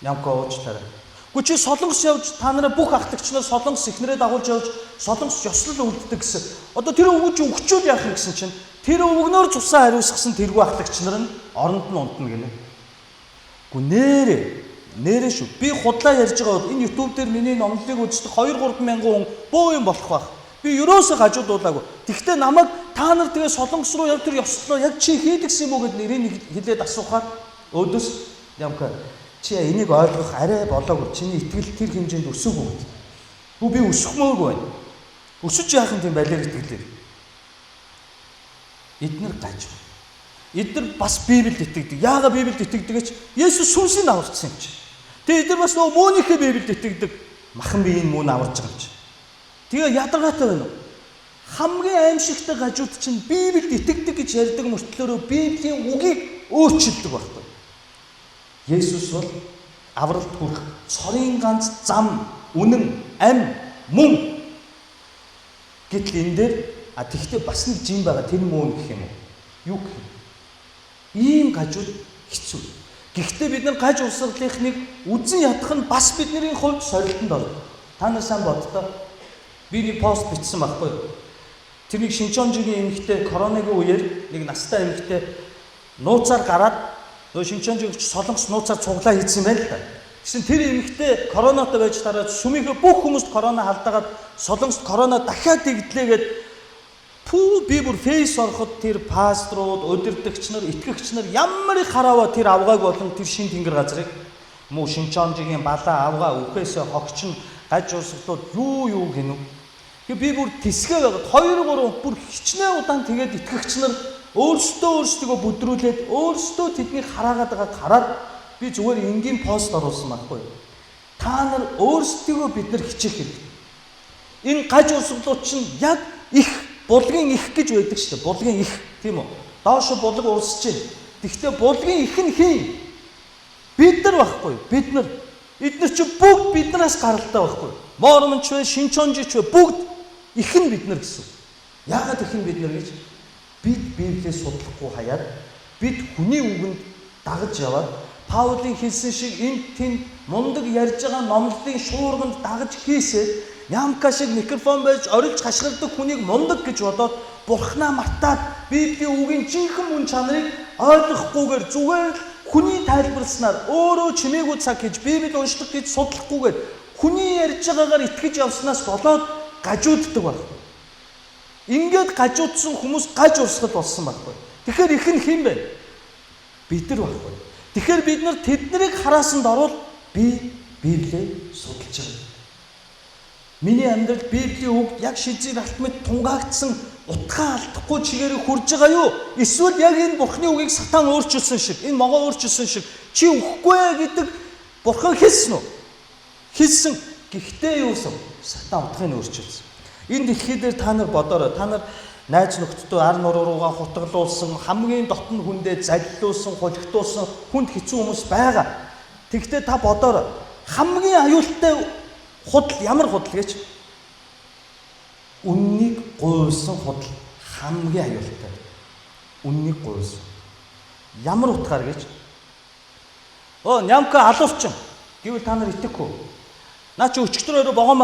Явка уучлаарай. Чи солонгос явж та нараа бүх ахлагч нар солонгос ихнэрээ дагуулж явж солонгос ёслол үлддэг гэсэн. Одоо тэр өвгөж өгчүүл яах юм гэсэн чинь тэр өвгнөөр цусаа хариусгасан тэргүй ахлагч нар нь оронд нь унтна гинэ. Нэрээ шүү. Би худлаа ярьж байгаа бол энэ YouTube дээр миний номлолыг үздэг 2-3 мянган хүн боо юм болох байх. Би ерөөсөө гажуудуулаагүй. Тэгвэл намайг та нар тэгээ солонгос руу яг тэр ёслолоо яг чи хийдэгсэн юм уу гэд нэрийг хэлээд асуухаар өөдөөс ямка чи энийг ойлгох арай болоогүй. Чиний итгэл тэр хэмжээнд өсөөгүй. Би өсөхмөөргүй байна. Өсөж яах юм тийм байлаа итгэлээр. Эднэр гаж. Эднэр бас Библиэд итгэдэг. Яагаад Библиэд итгэдэг гэж Есүс сүнсийг аварцсан юм чи. Тэгээ эднэр бас нөгөө мөөнийхээ Библиэд итгэдэг. Махан биеийн мөн аварч байгаа юм чи. Тэгээ ядаргаатай байна уу? Хамгийн аимшигтай гажууд чинь Библиэд итгэдэг гэж ярьдаг мөртлөөрөө Библийн үгийг өөрчилдөг байхгүй. Есүс бол авралт хүрэх цорын ганц зам, үнэн, ам, мөн гэтэл энэ дээр тэгтээ бас нэг жин байгаа тэр мөн гэх юм уу? Юу гэх юм? Ийм гажууд хэцүү. Гэхдээ бид нар гаж урсгалынхныг үзэн ядах нь бас бидний хувьд сорилтонд орно. Та нар сайн боддоо. Би нэг пост бичсэн байхгүй юу? Тэрнийг Шинчонжигийн эмэгтэй коронавигийн үеэр нэг настай эмэгтэй нууцаар гараад нөгөө Шинчонжиг солонгос нууцаар цуглаа хийсэн байл та. Гэсэн тэр эмэгтэй коронатой байж тараад сүмийнхээ бүх хүмүүст корона халдаагаад солонгост корона дахиад дэгдлээгээд би бүр фейс ороход тэр пасторууд, удирдагч нар, итгэгч нар ямар их харааваа тэр авгааг болон тэр шин тэнгэр газрыг муу Шинчонжигийн балаа авгаа үхээсээ хогч нь гаж урсгалууд юу гинү. Би бүр тисгээ байгаад 2-3 бүр хичнээн удаан тэгээд итгэгч нар өөрсдөө бүдрүүлээд өөрсдөө тэднийг хараагаад байгааг хараад би зүгээр энгийн пост оруулсан байхгүй. Та нар өөрсдөө бид нар хичээх хэрэгтэй. Энэ гаж урсгалууд чинь яг их булгийн их гэж байдаг шүү дээ. Булгийн их тийм үү? Доош булг урсж байна. Тэгвэл булгийн их нь хин? Бид нар байхгүй. Эдгээр чи бүгд биднээс гаралтай байхгүй. Мормонч вэ, Шинчонжич вэ бүгд их нь бид нар гэсэн. Яагаад их нь бид нар гэж? Бид Библиэс судлахгүй хаяад бид хүний үгэнд дагаж яваад Паулийн хэлсэн шиг энэ мундаг ярьж байгаа номлолын шуурганд дагаж хийсээ ямка шиг микрофон байж орилж хашгирдаг хүнийг мундаг гэж бодоод Бурхнаа мартаад Библийн үгийн жинхэнэ мөн чанарыг ойлгохгүйгээр зүгээр хүний тайлбарласнаар өөрөө чимээгүй цаг хийж Библийг уншдаг гэж судлахгүйгээр хүний ярьж байгаагаар итгэж явснаас болоод гажууддаг байна. Ингээд гажуудсан хүмүүс гаж урсгал болсон байхгүй. Тэгэхээр их нь хэн бэ? Бид нар байхгүй. Тэгэхээр бид нар тэднийг хараасанд орвол би Библийг судалж байгаа. Миний амьдрал Библийн үг яг шизээр алтмад тунгаагдсан утгаа алдахгүй чигээрээ хурж байгаа юу? Эсвэл яг энэ Бурхны үгийг сатан өөрчилсөн шиг, энэ могоо өөрчилсөн шиг чи үхэхгүй гэдэг Бурхан хэлсэн үү? Хэлсэн. Гэхдээ юусан? Сатан утгыг өөрчилсөн. Энэ дэлхий дээр та нар бодоорой. Та нар найз нөхдөдөө ар нуруу руугаа хутгалуулсан, хамгийн дотн хүндээ заллуулсан, хулигтуулсан хүнд хэцүү хүмүүс байгаа. Тэгвэл та бодоорой. Хамгийн аюултай худал ямар худал гэж? Үннийг гуйсан худал хамгийн аюултай. Үннийг гуйсан. Ямар утгаар гэж? Нямка алуурчин гэвэл та нар итгэхгүй. Наа чи өчигдрөөрөө богоон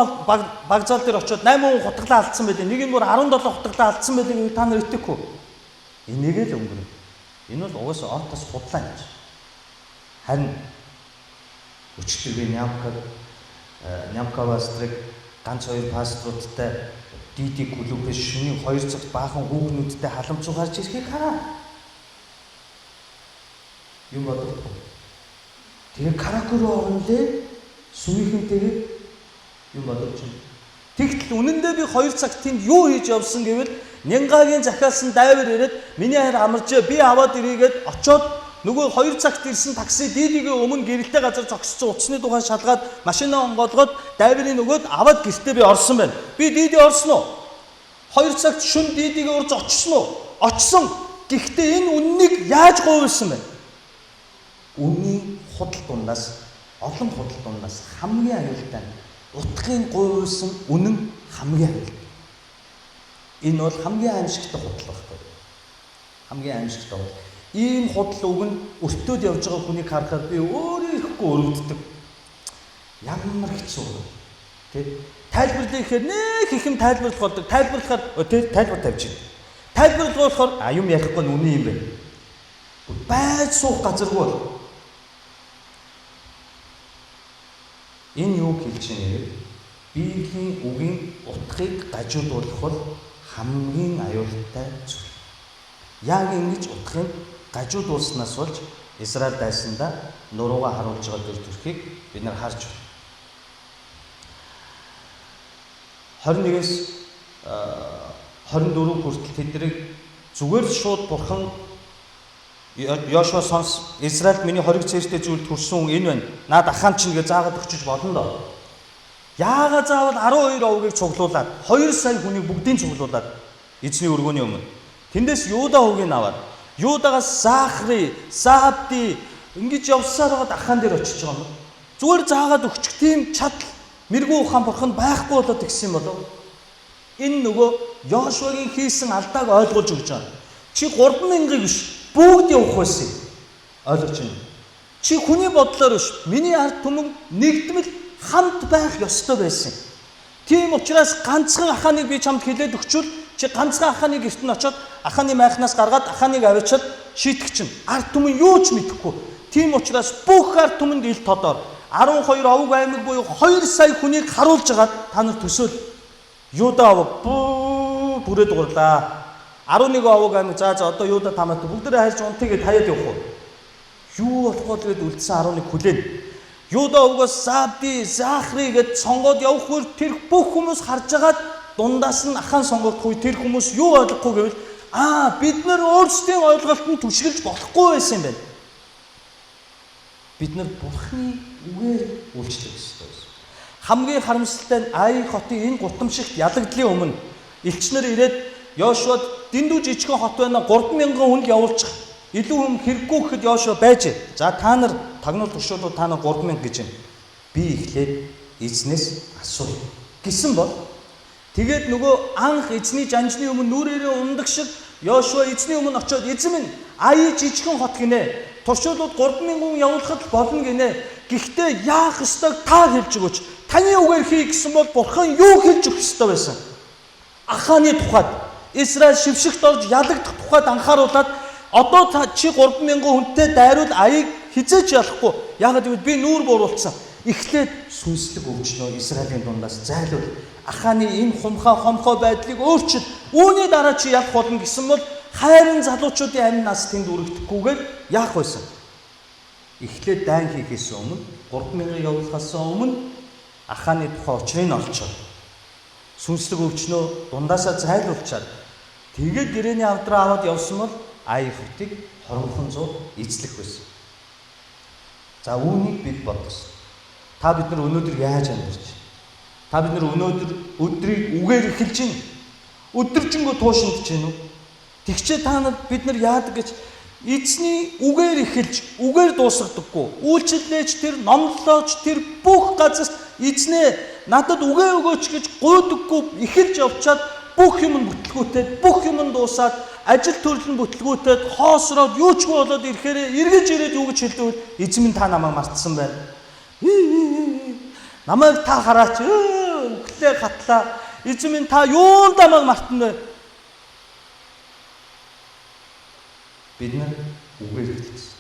багзаал дээр очиод 8 хүн хутгалаа алдсан байлээ. Нэг нь бүр 17 хутгалаа алдсан байлээ гэвэл та нар итгэхгүй. Энийг л өнгөрөө. Энэ бол угаасаа ортос худлаа гэж. Харин өчигдөр би Нямкавастрыг ганц хоёр пасторуудтай Диди клубээс шөнийн 2 цагт баахан хүүхнүүдтэй халамжуу гарч ирэхийг хараа. Юм бодох. Тэгээ каракуруу орнолээ. Сүвийнхэнтэйгээ юм бодож байна. Тэгтэл үнэндээ би 2 цагт тэнд юу хийж явсан гэвэл Нянгагийн захиалсан дайвар ирээд миний хайр амарчээ би аваад ирээгээд очоод нөгөө 2 цагт ирсэн такси Дидигийн өмнө гэрэлтэй газар зогссон утасны тухай шалгаад машинаа онгоолгоод дайварын нөгөөд аваад гэртээ би орсон байна. Би Диди орсон уу? 2 цагт шүн Дидигийн урж очсон уу? Очсон. Гэхдээ энэ үннийг яаж гуйсан бэ? Үнийн худал дундаас олон худал дундаас хамгийн аюултай утгын гуйсан үнэн хамгийн аюултай. Энэ бол хамгийн аимшигтай худал байхгүй. Хамгийн аимшигтай худал. Ийм худал үг нь өртөөд явж байгаа хүнийг харахад би өөрөө ихгүй өрөвддөг. Ямар хэцүү вэ? Тэ? Тайлбарлах гэхээр нэг их юм тайлбарлах болдог. Тайлбарлахаар тайлбар тавьж байна. Тайлбарлах болохоор юм ярихгүй нүний юм байна. Байж суух газаргүй бол энэ юу хэлж байна? Библийн үгийн утгыг гажуудуулах бол хамгийн аюултай зүйл. Яг ингэж утгыг гажуудуулснаас болж Израиль дайсандаа нуруугаа харуулж байгаа төр төрхийг бид нар харж байна. 21-с 24 хүртэл тэднийг зүгээр шууд Бурхан Йошуа сонс Израильд миний хориг цээртэй зүйл төрсөн энэ байна. Наад ахаан чинь гэж заагаад өгчөж болно доо. Яагаад заавал 12 овгийг цуглуулад 2 сая хүнийг бүгдийг цуглуулад эзний өргөний өмнө. Тэндээс Юда овгийг аваад Юдагаас Захри, Сабди ингэж явсаар байгаад ахаан дээр очиж байгаа юм. Зүгээр заагаад өгчих тийм чадал мэрэгүү ухаан Бурхан байхгүй болоод тэгсэн юм болов. Энэ нөгөө Йошуагийн хийсэн алдааг ойлгуулж өгч байгаа. Чи 3000-ыг биш бүгд явах байсан. Ойлгож байна. Чи хүний бодлоор биш, миний ард түмэн нэгдмэл хамт байх ёстой байсан. Тийм учраас ганцхан ахааныг би чамд хэлээд өгчвөл чи ганцхан ахааны гэрт нь очиод ахааны майхнаас гаргаад ахааныг авчиад шийтгэх чинь ард түмэн юу ч мэдэхгүй. Тийм учраас бүх ард түмэнд ил тодоор 12 овг аймаг буюу 2 сая хүнийг харуулж агаад та нар төсөөл Юда овг бүрээ дурлаа. 11 овг аймаг за одоо Юда тамаатай бүгдээ хайрч унтыгээд хаяад явах уу? Юу болохоо тэгээд үлдсэн 11 хүлээн. Юда овгоос Сабди, Захри гэд сонгоод явах үр тэр бүх хүмүүс харж агаад дундаас нь ахаан сонгогдох үе тэр хүмүүс юу ойлгохгүй гэвэл бид нар өөрсдийн ойлголтод түшгэлж болохгүй байсан юм байна. Бид нар Бурхны үгээр үйлчлэх ёстой байсан. Хамгийн харамсалтай нь Ай хотын энэ гутамшигт ялагдлын өмнө элчнэр ирээд Йошуад дэндүү жижигхэн хот байна 3000 хүнд явуулчих. Илүү хүм хэрэггүй гэхэд Йошуа байж. За та нар тагнуул туршуулууд та нар 3000 гэж байна. Би эхлээд эзнээс асууя гэсэн бол тэгээд нөгөө анх эзний жанжны өмнө нүрээрээ ундаг шиг Йошуа эзний өмнө очиод эзэн минь Ай жижигхэн хот гинэ. Туршуулууд 3000 хүн явуулахад болно гинэ. Гэхдээ яах ёстойг та хэлж өгөөч. Таны үгээр хий гэсэн бол Бурхан юу хэлж өгөх ёстой байсан? Ахааны тухайд Израиль шившигт орж ялагдах тухайд анхааруулад одоо чи 3000 хүнтэй дайруул Аяыг хизээч ялахгүй. Яагаад гэвэл би нүүр бууруулсан. Эхлээд сүнслэг өвчнөө Израилийн дундаас зайлуул. Ахааны энэ хомхоо байдлыг өөрчил Үүний дараа чи явах болно гэсэн бол хайрын залуучуудын амь нас тэнд үргэлдэхгүйгээр яах байсан? Эхлээд дайн хийхээс өмнө 3000 явуулахаас өмнө Аханы тухай учрыг олцоод сүнслэг өвчнөө дундаасаа зайлуулчаад тэгээд гэрээний авдраа аваад явсан бол АИФ-ийг 20% эзлэх байсан. За үүнийг бид бодсон. Та бид нар өнөөдөр яаж амьдарч байна? Та бид нар өнөөдөр өдрийг үгээр эхэлж байна. Өдөржингөө туушиндж байна уу? Тэгчээ та нар бид нар яадаг гэж эзний үгээр эхэлж үгээр дуусгадаггүй. Үйлчлэлээч тэр номлолооч тэр бүх газарт эзнээ надад үгээ өгөөч гэж гуйдаггүй эхэлж явчаад бүх юм бүтлгүүтээд бүх юм дуусаад ажил төрөл нь бүтлгүүтээд хоосроод юучгүй болоод ирэхээр эргэж ирээд юу гэж хэлдэг вэ? Эзэн минь та намайг мартсан байна. Намайг та хараач. Өглөө хатлаа. Эзэн минь та юунд намайг мартна вэ? Бид нар үгээр хэлсэн.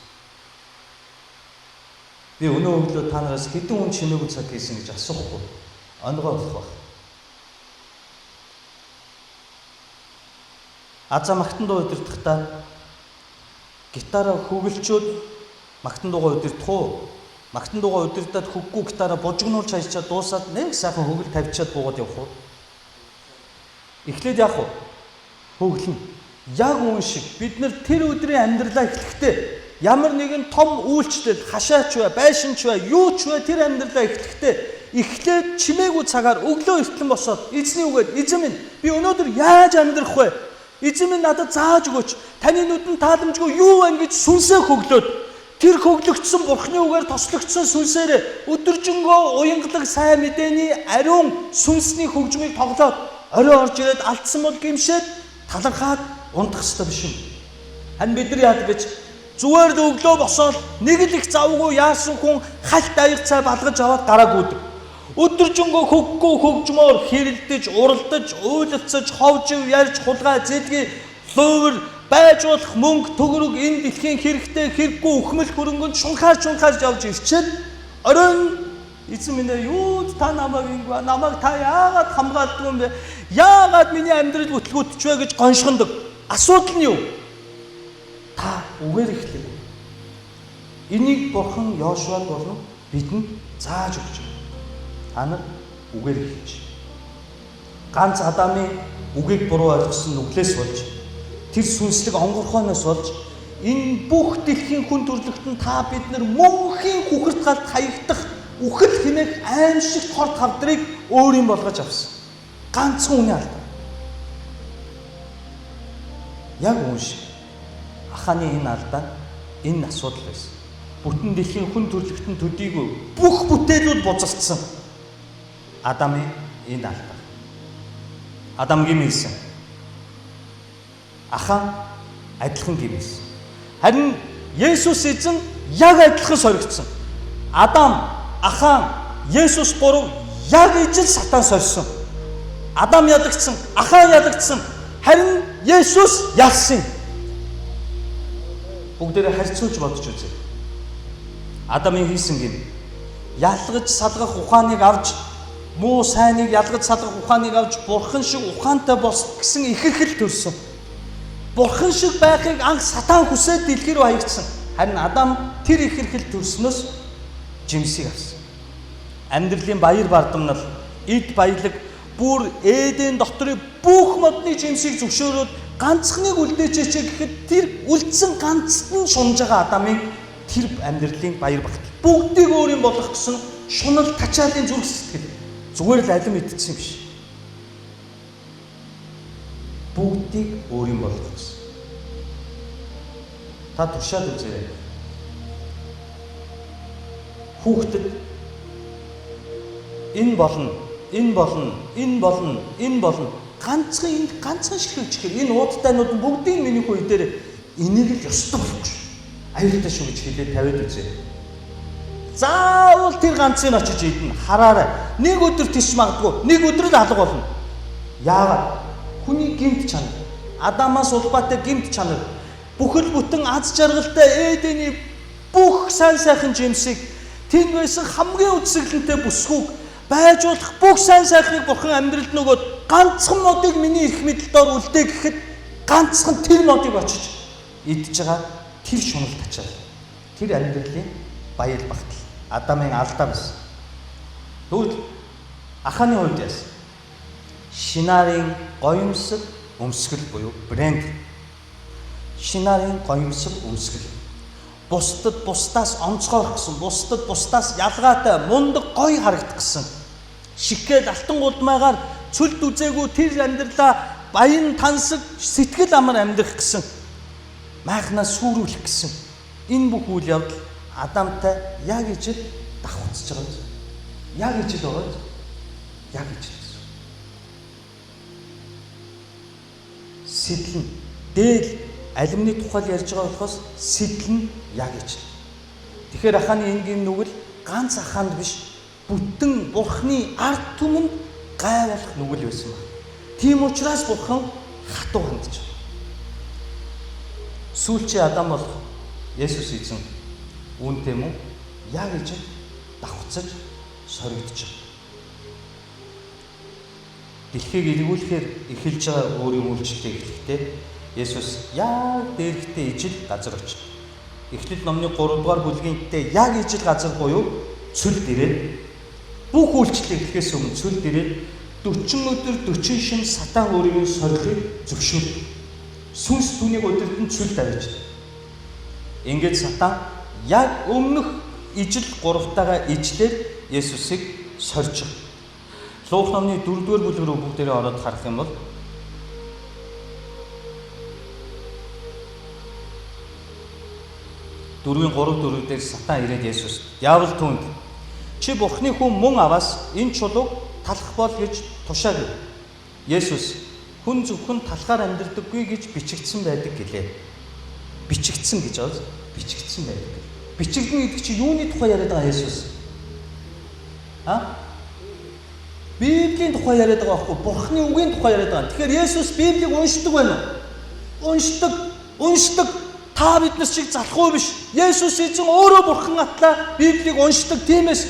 Би өнөө өглөө та нараас хэдэн хүн чимээгүй цаг хийсэн гэж асуухгүй. Онгой болох баг. Аза магтан дуу удирдахдаа гитараа хөглчөөд магтан дуугаа удирдах уу? Магтан дуугаа удирдаад хөггүй гитараа бужигнуулж хайчаад дуусаад нэг сайхан хөгөл тавьчаад буугаад явах уу? Эхлээд яах вэ? Хөглөн. Яг үн шиг бид нар тэр өдрийн амьдралаа эхлэхдээ ямар нэгэн том үйлчлэл хашаач бай, байшинч бай, юу ч бай тэр амьдралаа эхлээд чимээгүй цагаар өглөө эртлэн босоод эзний үгээр эзэн минь би өнөөдөр яаж амьдрах вэ? Эзэн минь надад зааж өгөөч. Таны нүдэнд тааламжгүй юу байна гэж сүнсээ хөглөөд тэр хөглөгдсөн Бурхны үгээр тослогдсон сүнсээрээ өдөржингөө уянгалаг сайн мэдээний ариун сүнсний хөгжмийг тоглоод орой орж ирээд алдсан бол гимшээд талархаад унтах ёстой биш юм. Харин бид нар яадаг гэж зүгээр л өглөө босоод нэг л их завгүй яасан хүн хальт аяг цай балгаж аваад гараагүйдэг. Өдөржингөө хөггүй хөгжмөөр хэрэлдэж, уралдаж, уйлалцаж, ховжив ярьж, хулгай зэдгий, луувар байж болох мөнгө төгрөг энэ дэлхийн хэрэгтэй хэрэггүй өхмөл хөрөнгөнд шунхаарч явж ирчээд оройн эзэн минь юу та намайг ингэв намайг та яагаад хамгаалдаг юм бэ? Яагаад миний амьдрал бүтлгүүтч вэ гэж гоншгондог. Асуудал нь юу? Та үгээр эхлэв. Энийг Бурхан Йошуад болон бидэнд зааж өгч байна. Та нар үгээр эхэлж. Ганц Адамын үгийг буруу ойлгосон нүглээс болж тэр сүнслэг онгорхооноос болж энэ бүх дэлхийн хүн төрлөختөнд та бид нар мөнхийн хүхэрт галт хаягдах үхэл хэмээх аимшигт хорт хавдрыг өөрийн болгож авсан. Ганцхан үний алдаа. Яг үүш Аханы энэ алдаа энэ асуудал байсан. Бүтэн дэлхийн хүн төрлөختөнд төдийгүй бүх бүтээлүүд буцагдсан. Адамын энэ алдаа. Адам гимэлсэн. Ахан адилхан гимэлсэн. Харин Есүс эзэн яг адилхан соригдсон. Адам, Ахан, Есүс гурав яг ижил сатан сорьсон. Адам ядагдсан, Ахан ядагдсан. Харин Есүс ялсан. Бүгдээрээ харьцуулж бодож үзье. Адамын хийсэн гин ялгаж салгах ухааныг авч муу сайныг ялгаж салгах ухааныг авч Бурхан шиг ухаантай бос гэсэн ихэрхэл төрсөн. Бурхан шиг байхыг анх сатан хүсээд дэлхий рүү хаягдсан. Харин Адам тэр ихэрхэл төрснөөс жимсийг авсан. Амьдралын баяр бардамнал, эд баялаг, бүр Эден доторын бүх модны жимсийг зөвшөөрөөд ганцхныг үлдээчээч гэхэд тэр үлдсэн ганцд нь шунж байгаа Адамын тэр амьдралын баяр багтал. Бүгдийг өөрийн болгох гэсэн шунал тачаалын зүрх сэтгэл. Зүгээр л алим идсэн юм биш. Бүгдийг өөрийн болгох гэсэн. Та туршаад үзээрэй. Хүүхдэд энэ болно. Ганцхан ширхэгчхэр энэ уудтайнууд нь бүгдийг миний хүү дээр энийг л ёстой болгож аюултай шүү гэж хэлээд тавиад үзье. Заавал тэр ганцыг очиж идэнэ. Хараарай. Нэг өдөр тийш магадгүй. Нэг өдөр л алга болно. Яагаад? Хүний гэмт чанар. Адамаас улбаатай гэмт чанар. Бүхэл бүтэн аз жаргалтай Эдений бүх сайн сайхан жимсийг тэнд байсан хамгийн үсгэлэнтэй бүсгүйг байж болох бүх сайн сайхныг Бурхан амьдралд нөгөөд ганцхан модыг миний эрх мэдлэлээр үлдээ гэхэд ганцхан тэр модыг очиж идж байгаа тэр шунал тачаал. Тэр амьдралын баяр багтал. Адамын алдаа байсан. Тэгвэл аханы хувьд яасан? Шинарын гоёмсог өмсгөл буюу брэнд. Шинарын гоёмсог өмсгөл. Бусдад бусдаас онцгойрох гэсэн, бусдад бусдаас ялгаатай, мундаг, гоё харагдах гэсэн. Шиггээд алтан гудмаагаар цөлд үзээгүй тэр амьдралаа баян тансаг сэтгэл амар амьдрах гэсэн. Майхнаа сүрүүлэх гэсэн. Энэ бүх үйл явдал Адамтай яг ижил давхцаж байгаа юм. Яг ижил байгаа. Яг ижил. Сэтлэн дээл алимны тухай ярьж байгаа болохоос сэтлэн яг ижил. Тэгэхээр ахааны энгийн нүгэл ганц ахаанд биш, бүтэн Бурхны ард түмэнд гай болох нүгэл байсан байна. Тийм учраас Бурхан хатуу хандж байна. Сүүлчийн Адам болох Есүс эзэн үүнтэй мөн яг ижил давхцаж соригдож байна. Дэлхийг эргүүлэхээр эхэлж байгаа өөрийн үйлчлэлээ эхлэхдээ Есүс яг дээрхтээ ижил газар очив. Эхлэл номны 3 дугаар бүлгийнтэй яг ижил газар буюу цөлд ирээд бүх үйлчлэлээ эхлэхээс өмнө цөлд ирээд 40 өдөр 40 шин сатан өөрийн сорихыг зөвшөөрөв. Сүнс түүнийг өдөртөн цөлд авч. Ингээд сатан яг өмнөх ижил 3-таагаа ижлээд Есүсийг сорж. Лук номны 4-р бүлэг рүү бүгдээрээ ороод харах юм бол 4-3 дээр сатан ирээд Есүс "Диавол түүнд чи Бурхны хүн мөн аваас энэ чулууг талах бол" гэж тушааив. Есүс "Хүн зөвхөн талахаар амьдрдаггүй гэж бичигдсэн байдаг" гэлээ. Бичигдсэн гэж байна. Бичигдсэн байдаг. Бичигдэн гэдэг чи юуны тухай яриад байгаа Есүс? Библийн тухай яриад байгаа байхгүй, Бурхны үгийн тухай яриад байгаа. Тэгэхээр Есүс Библийг уншдаг байна уу? Уншдаг. Та биднес шиг залхуу биш. Есүс эзэн өөрөө Бурхан атлаа Библийг уншдаг. Тиймээс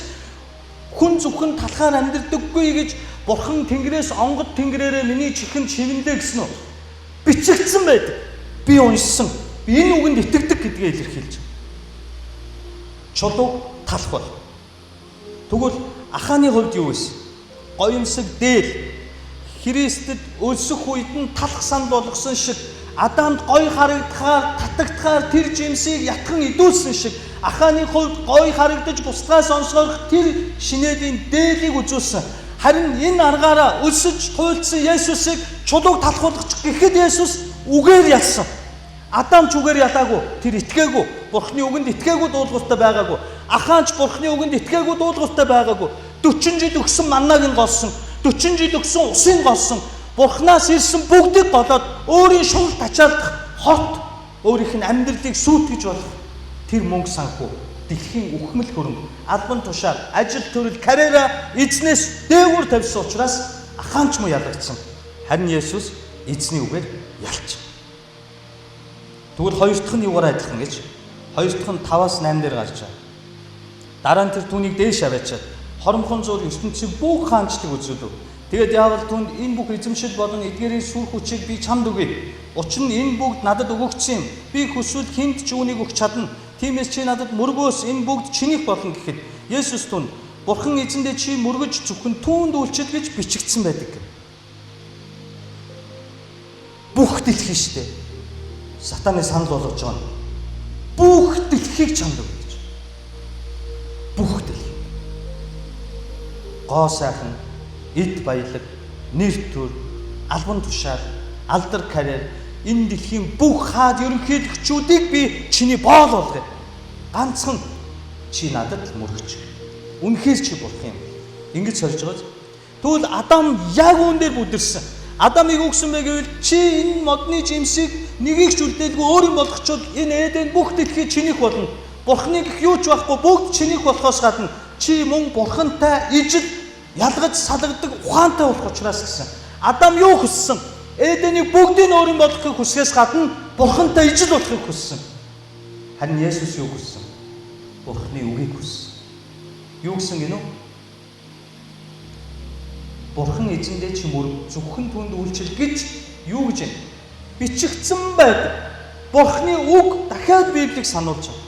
хүн зөвхөн талахаар амьдрдаггүй гэж Бурхан Тэнгэрээс онгод тэнгэрээрээ миний чихэнд шивэндэ гэсэн үү? Бичигдсэн байдаг. Би уншсан. Би энэ үгэнд итгэдэг гэдгээ илэрхийлж. Чулуу талах бол. Тэгвэл ахааны хувьд юу вэ? Гоёмсог дээл Христэд өлсөх үед нь талах санд болгосон шиг, Адамд гоё харагдахаар, татагдахаар тэр жимсийг ятхан идүүлсэн шиг ахааны хувьд гоё харагдаж бусдаас онцгойрох тэр шинээлийн дээлийг үзүүлсэн. Харин энэ аргаараа өлсөж туйлдсан Есүсийг чулууг талхуулах гэхэд Есүс үгээр ялсан. Адам ч үгээр ялаагүй, тэр итгээгүй, Бурхны үгэнд итгээгүй дуулууртай байгаагүй. Ахаанч Бурхны үгэнд итгээгүй дуулууртай байгаагүй. 40 жил өгсөн маннаг нь голсон, 40 жил өгсөн усыг голсон, Бурханаас ирсэн бүгдийг болоод өөрийн шунал тачаалдах хот, өөрийнх нь амьдралыг сүйтгэж болох тэр мөнгө санхүү, дэлхийн үхмэл хөрөнгө, албан тушаал, ажил төрөл, карьераа эзнээс дээгүүр тавьсан учраас ахаанч муу ялагдсан. Харин Есүс эзний үгээр ялч. Тэгвэл хоёр дахь нь юугаар адилхан гэж? Хоёр дахь нь 5-аас 8 дээр гарч байгаа. Дараа нь тэр түүнийг дээш аваачаад хоромхон зур ертөнцийн бүх хаанчлыг үзүүлв. Тэгээд Диавол түүнд "Энэ бүх эзэмшил болон эдгээрийн сүр хүчийг би чамд өгье. Учир нь энэ бүгд надад өгөгдсөн юм. Би хүсвэл хүнд ч үүнийг өгч чадна. Тиймээс чи надад мөргөөс энэ бүгд чинийх болно" гэхэд Есүс түүнд "Бурхан эзэндээ чи мөргөж зөвхөн түүнд үйлчил" гэж бичигдсэн байдаг. Бүх дэлхий шүү дээ. Сатаны санал болгож байгаа нь бүх дэлхийг чамд өгч. Бүх дэлхий. Гоо сайхан, эд баялаг, нэр төр, албан тушаал, алдар карьер, энэ дэлхийн бүх хаад ерөнхийлөгчүүдийг би чиний боол болгоё. Ганцхан чи надад мөргөж. Үнэхээр чи Бурхан юм. Ингэж сольж байгаа. Тэгвэл Адам яг үүн дээр бүдэрсэн. Адамыг өгсөн бэ гэвэл чи энэ модны жимсийг нэгийг ч үлдээдгүй өөрийн болгочвол энэ Эден бүх дэлхий чинийх болно. Бурханыг их юу ч байхгүй бүгд чинийх болохоос гадна чи мөн Бурхантай ижил ялгаж салгадаг ухаантай болох учраас гэсэн. Адам юу хүссэн? Эденийг бүгдийг өөрийн болгохыг хүсгээс гадна Бурхантай ижил болохыг хүссэн. Харин Есүс юу хүссэн? Бурханы үгийг хүссэн. Юу гэсэн гинөө? Бурхан эзэндээ чи мөрөв зөвхөн түүнд үйлчил гэж юу гэж юм? Бичигдсэн байдаг. Бурханы үг дахиад Библийг сануулж байна.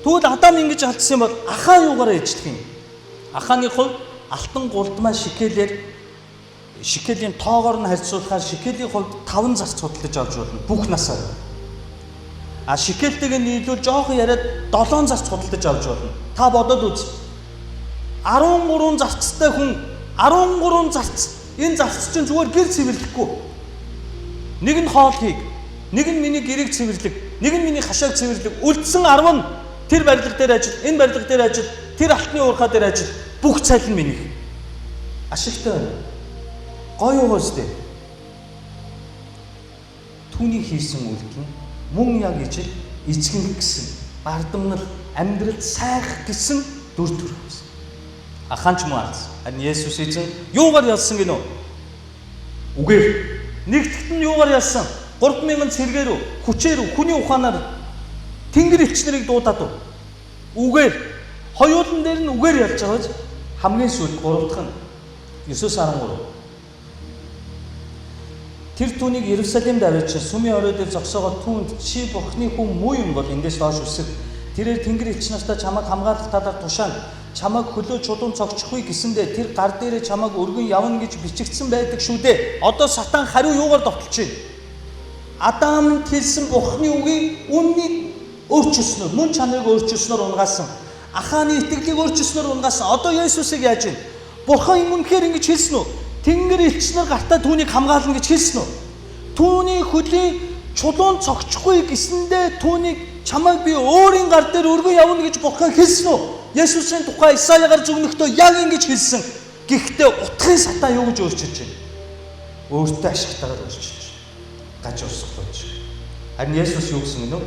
Тэгвэл Адам ингэж алдсан юм бол Ахаа юугаараа ижлэх юм? Ахааны хувьд алтан гулдмаа шикелийн тоогоор нь харьцуулахаар шикелийн хувьд 5 зарц худалдаж авч болно бүх насаар. Шикелтэйг нийлүүл жоохон яриад 7 зарц худалдаж авч болно. Та бодоод үз. 13 зарцтай хүн 13 зарц. Энэ зарц чинь зүгээр гэр цэвэрлэхгүй. Нэг нь хоол хийг, нэг нь миний гэрийг цэвэрлэг, нэг нь миний хашааг цэвэрлэг. Үлдсэн 10 нь тэр барилга дээр ажил, энэ барилга дээр ажил, тэр алтны уурхай дээр ажил. Бүх цалин минийх. Ашигтай байна. Гоё юу өстэй. Түүний хийсэн үйлдэл нь мөн яг ижил эзгэнх гэсэн бардамнал амьдрал сайх гэсэн дүр төрх байсан. Ахаан ч мөн алдсан. Харин Есүс эзэн юугаар ялсан гинөө? Үгээр. Нэгтгэд нь юугаар ялсан? 3000 цэргээр үү, хүчээр үү, хүний ухаанаар тэнгэр элчнэрийг дуудаад уу? Үгээр. Хоёулан дээр нь үгээр ялж байгаа ч хамгийн сүүлд 3 дахь нь 9:13. Тэр түүнийг Иерусалимд авчиж сүмийн орой дээр зогсоогоод түүнд чи Бурхны хүн муу юм бол эндээс доош үсэг. Тэрээр тэнгэр элч нартай чамайг хамгаалах талаар тушаана. Чамайг хөлөө чулуун цогчихгүй гэсэндээ тэр гар дээрээ чамайг өргөн явна гэж бичигдсэн байдаг шүү дээ. Одоо сатан хариу юугаар довтолж байна? Адамд хэлсэн Бурхны үгийг үннийг өөрчилснөөр, мөн чанарыг өөрчилснөөр унгаасан. Ахааны итгэлийг өөрчилснөөр унгаасан. Одоо Есүсийг яаж вэ? Бурхан юм үнэхээр ингэж хэлсэн үү? Тэнгэр элч нар гартаа түүнийг хамгаална гэж хэлсэн үү? Түүний хөлийн чулуун цогчихгүй гэсэндээ түүнийг чамайг би өөрийн гар дээр өргөн явна гэж Бурхан хэлсэн үү? Есүсийн тухай Исаягаар зөвнөхдөө яг ингэж хэлсэн. Гэхдээ утгын сатан юу гэж өөрчилж байна? Өөртөө ашигтайгаар өөрчилж байна. Гаж урсгалууч. Харин Есүс юу гэсэн гэнэ?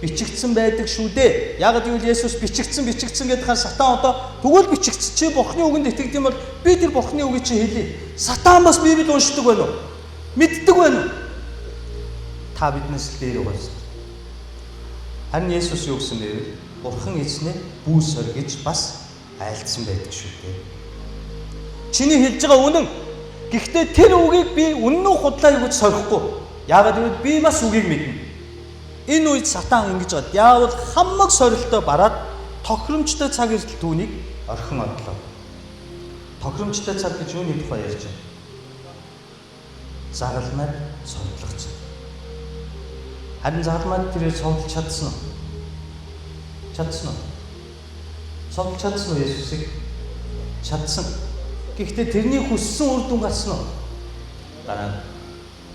Бичигдсэн байдаг шүү дээ. Яг гэвэл Есүс бичигдсэн гэдгээр хаа сатан одоо тэгвэл бичигдсэн чи Бурхны үгэнд итгэдэг юм бол би тэр Бурхны үгийг чи хэлье. Сатан бас Библийг уншдаг байна уу? Мэддэг байна уу? Та биднээс дээр угаасан. Харин Есүс юу гэсэн бэ? Бурхан эзнээ бүү сор гэж бас айлдсан байдаг шүү дээ. Чиний хэлж байгаа үнэн. Гэхдээ тэр үгийг би үнэн үү худлаа юу гэж сорихгүй. Яг гэвэл би бас үгийг мэднэ. Энэ үед сатан ингэж бод. Яавал хамаг сорилтоо бараад тохиромжтой цаг иртэл түүнийг орхин одлоо. Тохиромжтой цаг гэж юуны тухай ярьж байна? Загалмайд цовдлогч. Харин загалмайд тэрээр цовдлж чадсан уу? Чадсан уу? Цовдлж чадсан уу Есүсийг? Чадсан. Гэхдээ тэрний хүссэн үр дүн гарсан уу? Дараа.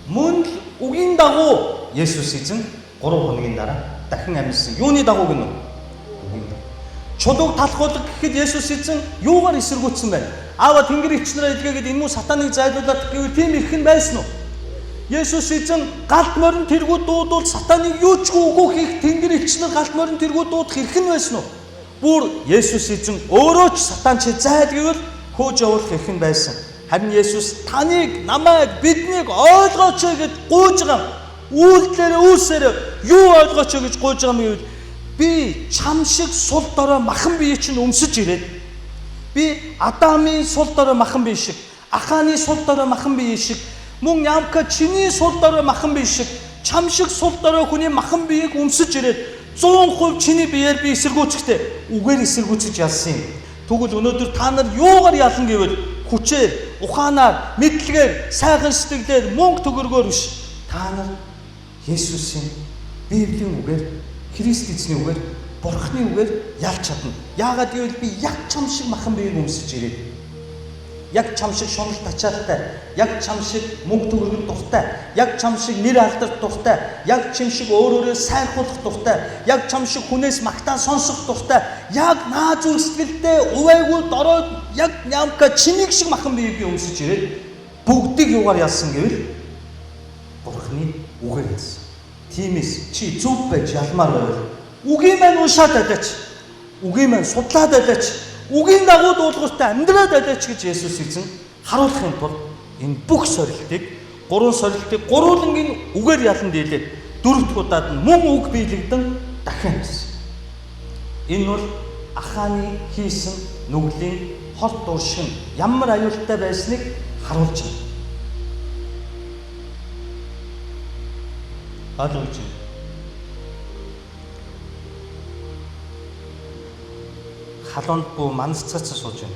Мөн үгийн дагуу Есүс эзэн 3 хоногийн дараа дахин амьдсан. Юуны дагуу гэнэ? Үгийн дагуу. Чулууг талхуулах гэхэд Есүс эзэн юугаар эсэргүүцсэн байна? Аава тэнгэр элч нараа илгээгээд энэ муу сатаныг зайлуулаад гэвэл тийм ирхэн байсан уу? Есүс эзэн галт морин тэргүүд дуудвал сатаныг юу ч үгүй хийх тэнгэр элч нар галт морин тэргүүд дуудах ирхэн байсан уу? Бүр Есүс эзэн өөрөө ч сатан чи зайл гэвэл хөөж явуулах ирхэн байсан. Харин Есүс таныг, намайг, биднийг ойлгооч гэж гуйж байгаа. Үйлдэлээр үүсээр юу ойлгооч гэж гуйж байгаа юм бэ? Би чам шиг сул дорой махан бие чинь өмсөж ирээд би Адамын сул дорой махан бие шиг, Ахааны сул дорой махан бие шиг, мөн Ямка чиний сул дорой махан бие шиг чам шиг сул дорой хүний махан биеийг өмсөж ирээд 100% чиний биеэр би эсэргүүцэхтэй үгээр эсэргүүцэж ялсан юм. Тэгвэл өнөөдөр та нар юугаар ялан гэвэл хүчээр, ухаанаар, мэдлэгээр, сайхан сэтгэлээр, мөнгө төгрөгөөр биш. Та нар Есүсийн Библийн үгээр, Христ эзний үгээр, Бурхны үгээр ялж чадна. Яагаад гэвэл би яг чам шиг махан биеийг өмсөж ирээд, яг чам шиг шунал тачаалтай, яг чам шиг мөнгө төгрөгөнд дуртай, яг чам шиг нэр алдарт дуртай, яг чам шиг өөрөөрөө сайхуулах дуртай, яг чам шиг хүнээс магтаан сонсох дуртай, яг наад зүрхсэтгэлтэй увайгүй дорой, яг Ямка чиний шиг махан биеийг би өмсөж ирээд бүгдийг юугаар ялсан гэвэл Бурхны үгээр ялсан. Тиймээс чи зөв байж ялмаар байвал үгийн маань уншаад адаач. Үгийн маань судлаад адаач. Үгийн дагуу дуулууртай амьдраад адаач гэж Есүс эзэн харуулахын тулд энэ бүх сорилтыг, 3 сорилтыг гурвангийн үгээр ялан дийлээд 4 дахь удаад нь мөн үг биелэгдэн дахин амьдсан. Энэ бол Ахааны хийсэн нүглийн хорт уршиг нь ямар аюултай байсныг харуулж байна. Ойлгож байна. Халуунд бүү манццаацаа сууж байна.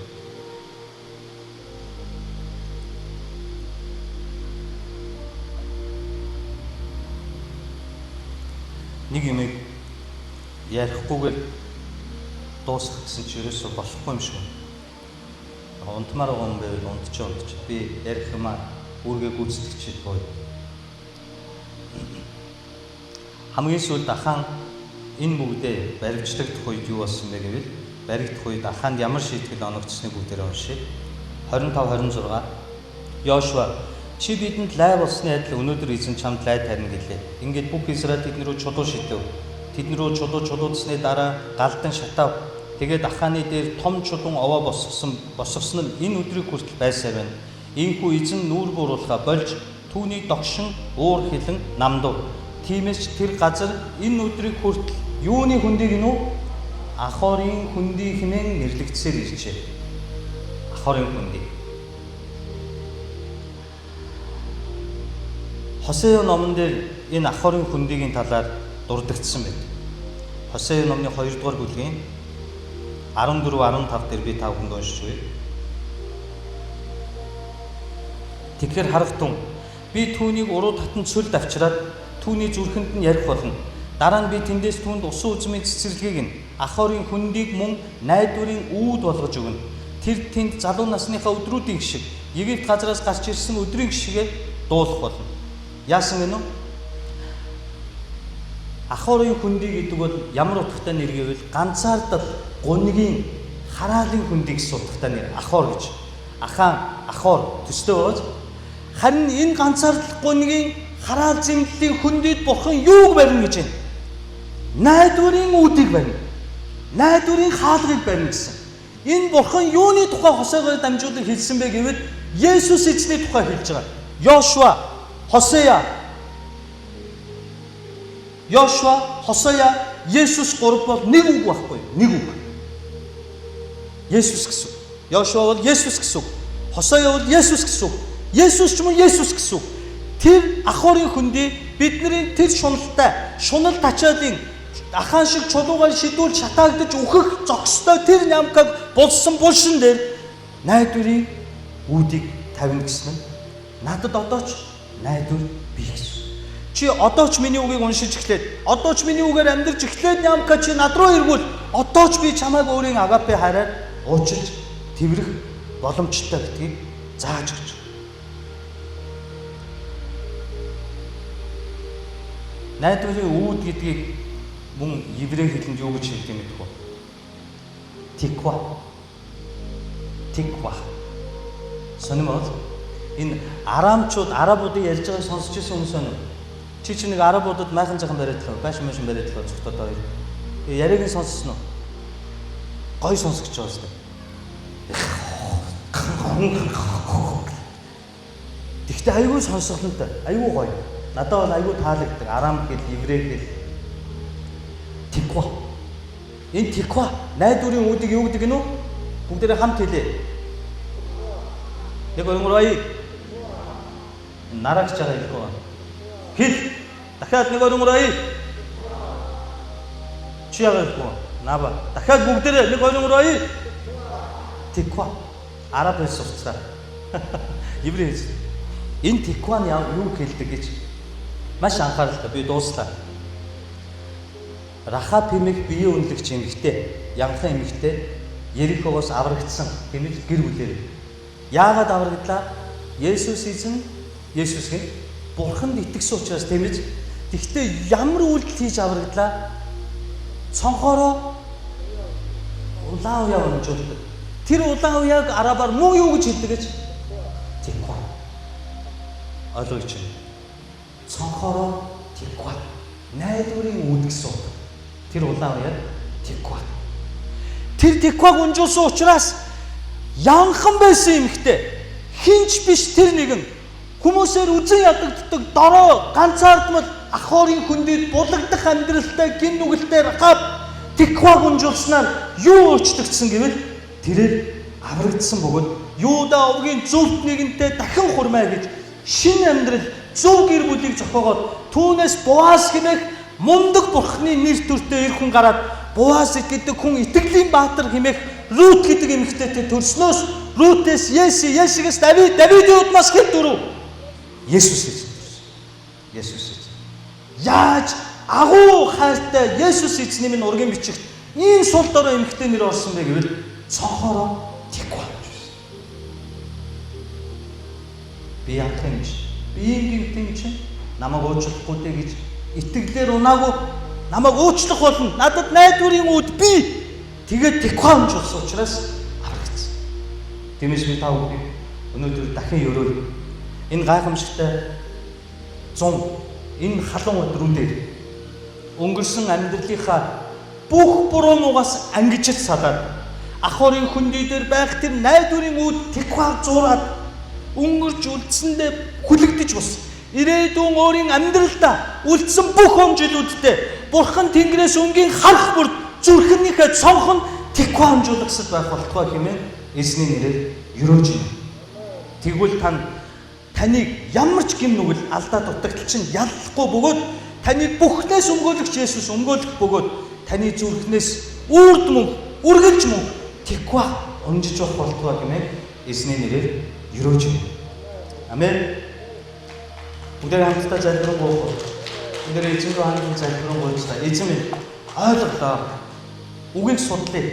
Нэг юм ярихгүйгээр дуусгах гэсэн чи ерөөсөө болохгүй юм шиг байна. Унтмаар байгаа юм байвал унтч. Би ярих юмаа үүргээ гүйцэтгэж боо. Хамгийн сүүлд ахаан энэ бүгдээ баримтлагдах үед юу болсон бэ гэвэл баригдах үед ахаанд ямар шийтгэл оногдсныг бүгдээрээ уншъя. 25-26 Йошуа чи бидэнд лай болсны адил өнөөдөр эзэн чамд лай тарина гэлээ. Ингээд бүх Израиль тэдний рүү чулуу шидэв. Тэдний рүү чулуудсны дараа галдан шатав. Тэгээд ахааны дээр том чулуун овоо босгосон нь энэ өдрийг хүртэл байсаар байна. Ийхүү эзэн нүүр буруулахаа болж түүний догшин уур хилэн намдав. Тиймээс ч тэр газар энэ өдрийг хүртэл юуны хүндийг гинүү? Ахорын хүндий хэмээн нэрлэгдсээр иржээ. Ахорын хүндий. Хосея номон дээр энэ ахорын хүндигийн талаар дурддагдсан байна. Хосея номны 2 дугаар бүлгийн 14-15 дээр би та бүхэнд уншиж байна. Тэгэхээр харагтун би түүнийг уруу татан цөлд авчираад түүний зүрхэнд нь ярих болно. Дараа нь би тэндээс түүнд усан үзмийн цэцэрлэгийг нь ахорын хүндийг мөн найдварын үүд болгож өгнө. Тэр тэнд залуу насныхаа өдрүүдийн шиг Египт газараас гарч ирсэн өдрийн гişгээ дуулах болно. Яасан гэнэ үү? Ахорын хүндий гэдэг бол ямар утгатай нэр гэвэл ганцаардал гунигийн хараалын хүндийг гэсэн утгатай нэр ахор гэж. Ахаан ахор төстэй болж харин энэ ганцаардал гунигийн хараал зэмлэлийн хүндийд бурхан юуг барина гэж байна? Найдварын үүдийг барина. Найдварын хаалгыг барина гэсэн. Энэ бурхан юуны тухай Хосеягоор дамжуулан хэлсэн бэ гэвэл Есүс эзний тухай хэлж байгаа. Йошуа, Хосея, Есүс гурав бол нэг үг байхгүй. Нэг үг. Есүс гэсэн. Йошуа бол Есүс гэсэн. Хосея бол Есүс гэсэн. Есүс ч юм уу Есүс гэсэн. Тэр ахорын хүндий бидний тэр шунал тачаалын ахаан шиг чулуугаар шидүүл шатаагдаж үхэх зогстой тэр нямкаг булсан булшин дээр найдварын үүдийг тавина гэсэн нь надад одоо ч найдвар бий гэсэн. Чи одоо ч миний үгийг уншиж эхлээд, одоо ч миний үгээр амьдарч эхлээд нямка чи над руу иргүүл одоо ч би чамайг өөрийн агапе хараад уучлж тэрвэх боломжтой гэдгийг зааж өгч. Найдварын үүд гэдгийг мөн еврей хэлэнд юу гэж хэлдэг юм бэ? Тиква. Сонирмол энэ арабуудын ярьж байгааг сонсч ирсэн хүмүүс байна уу? Чи нэг арабуудад майхан захын бариад л байшин бариад л зөвхөн хоёр. Яриаг нь сонссон уу? Гой сонсогч байгаа шүү дээ. Тэгтээ айгүй сонсголонтой, айгүй гоё. Надад бол айгүй таалагддаг. Арам гэл, еврей гэл. Тиква. Энэ тиква найдварын үүдийг юу гэдэг гинөө? Бүгдээрээ хамт хэлээ. Яг өнгөрөөе. Нарагч байгаа хэлэхгүй байна. Хэл. Дахиад нэг өнгөрөөе. Чи яагаад хэлэхгүй? Наба. Дахиад бүгдээрээ нэг өнгөрөөе. Тиква. Араб хэл сурцгаа. Еврей хэл. Энэ тиква нь юу хэлдэг гэж маш анхааралтай би дууслаа. Рахаб хэмээх биеэ үнэлэгч эмэгтэй, янхан эмэгтэй Ерихогоос аврагдсан гэмэл гэр бүлээр. Яагаад аврагдлаа? Есүсийн Бурханд итгэсэн учраас тэмэж. Тэгвэл ямар үйлдэл хийж аврагдлаа? Цонхороо улаан уяа өнжүүлдэг. Тэр улаан уяаг арабаар муу юу гэж хэлдэг гэж? Тиква. Ойлгож байна. Цонхороо тиква. Найдварын үүд гэсэн үг. Тэр улаан уяаг тиква. Тэр тикваг өнжүүлсэн учраас янхан байсан эмэгтэй хинч биш тэр нэгэн хүмүүсээр үзэн ядагддаг дорой ганцаардмал ахорын хүндийд булагдах амьдралтай гин нүгэлтэй Рахаб тикваг өнжүүлснээр юу өөрчлөгдсөн гэвэл тэрээр аврагдсан бөгөөд Юда овгийн зөвхт нэгэнтэй дахин хурмай гэж шинэ амьдрал зөв гэр бүлийг зохиогоод түүнээс Боаз хэмээх мундаг бурхны нэр төртэй эр хүн гараад Боаз гэдэг хүн итгэлийн баатар хэмээх Рут гэдэг эмэгтэйтэй төрснөөс Рутээс Есигээс Давидын удмаас хэд дөрөв Есүс гэж төрсөн. Есүс гэж. Яаж агуу хайртай Есүс эзний минь ургийн бичихт ийм сул дорой эмэгтэй нэр орсон бэ гэвэл цонхороо Тиква гэж байсан. Би яах юм чи? Би юм чинь намайг уучлахгүй дээ гэж итгэлээр унаагүй намайг уучлах болно. Надад найдварын үүд би тэгээд Тиква өмч болсон учраас аврагдсан. Тиймээс би та бүхнийг өнөөдөр дахин өрөөл. Энэ гайхамшигтай 100 энэ халуун өдрүүдээр өнгөрсөн амьдралынхаа бүх буруу муугаас ангижил салаад ахорын хөндий дээр байх тэр найдварын үүд Тикваг зураад өнгөрч үлдсэндээ хүлэгдэж бус. Ирээдүйн өөрийн амьдралдаа үлдсэн бүх өмжилүүдтэй Бурхан Тэнгэрээс өнгийн харах бүрд зүрхнийхээ цонхон Тиква амжуулагсад байх болтугай хэмээн эзний нэрээр өрөөж байна. Тэгвэл таныг ямар ч гим нүгэл алдаа дутагдал чинь яллахгүй бөгөөд таныг бүхнээс өмгөөлөгч Есүс өмгөөлөх бөгөөд таны зүрхнээс үрд мөн үргэлж мөн Тиква өмжиж байх болтугай хэмээн эзний нэрээр өрөөж байна. Амен. Бүгдээ хамтдаа залбирanгуй. Бүгдээ эзэн рүү хандсан залбирanгуйцгаа. Эзэн минь ойлголоо. Үгийг судлаа.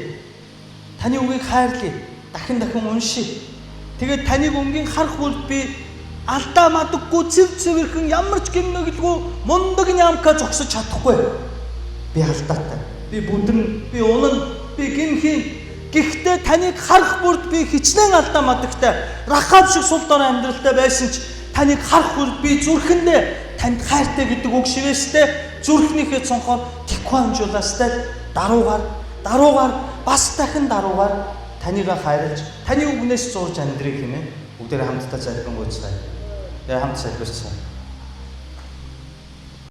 Таны үгийг хайрлая. Дахин уншия. Тэгээд таныг өнгийн харах бүрд би алдаа мадаггүй цэвэрхэн ямар ч гимнэглгүй мундаг нямка зогсож чадахгүй. Би алдаатай. Би бүдэн, би унан, би гинхийн. Гэхдээ таныг харах бүрд би хичнээн алдаа мадагтай. Рахаб шиг сул дорой амьдралтай байсан ч таныг харах бүрд би зүрхэндээ танд хайртай гэдэг үг шивээстэй зүрхнийхээ цонхоор Тиква амжуулаастай даруугаар бас дахин даруугаар таныг хайрлаж таны үгнээс зурж амьдрэх хэмээн бүгдээрээ хамтдаа залбирanгуйцгаая. Тэгээ хамт залбирцгаая.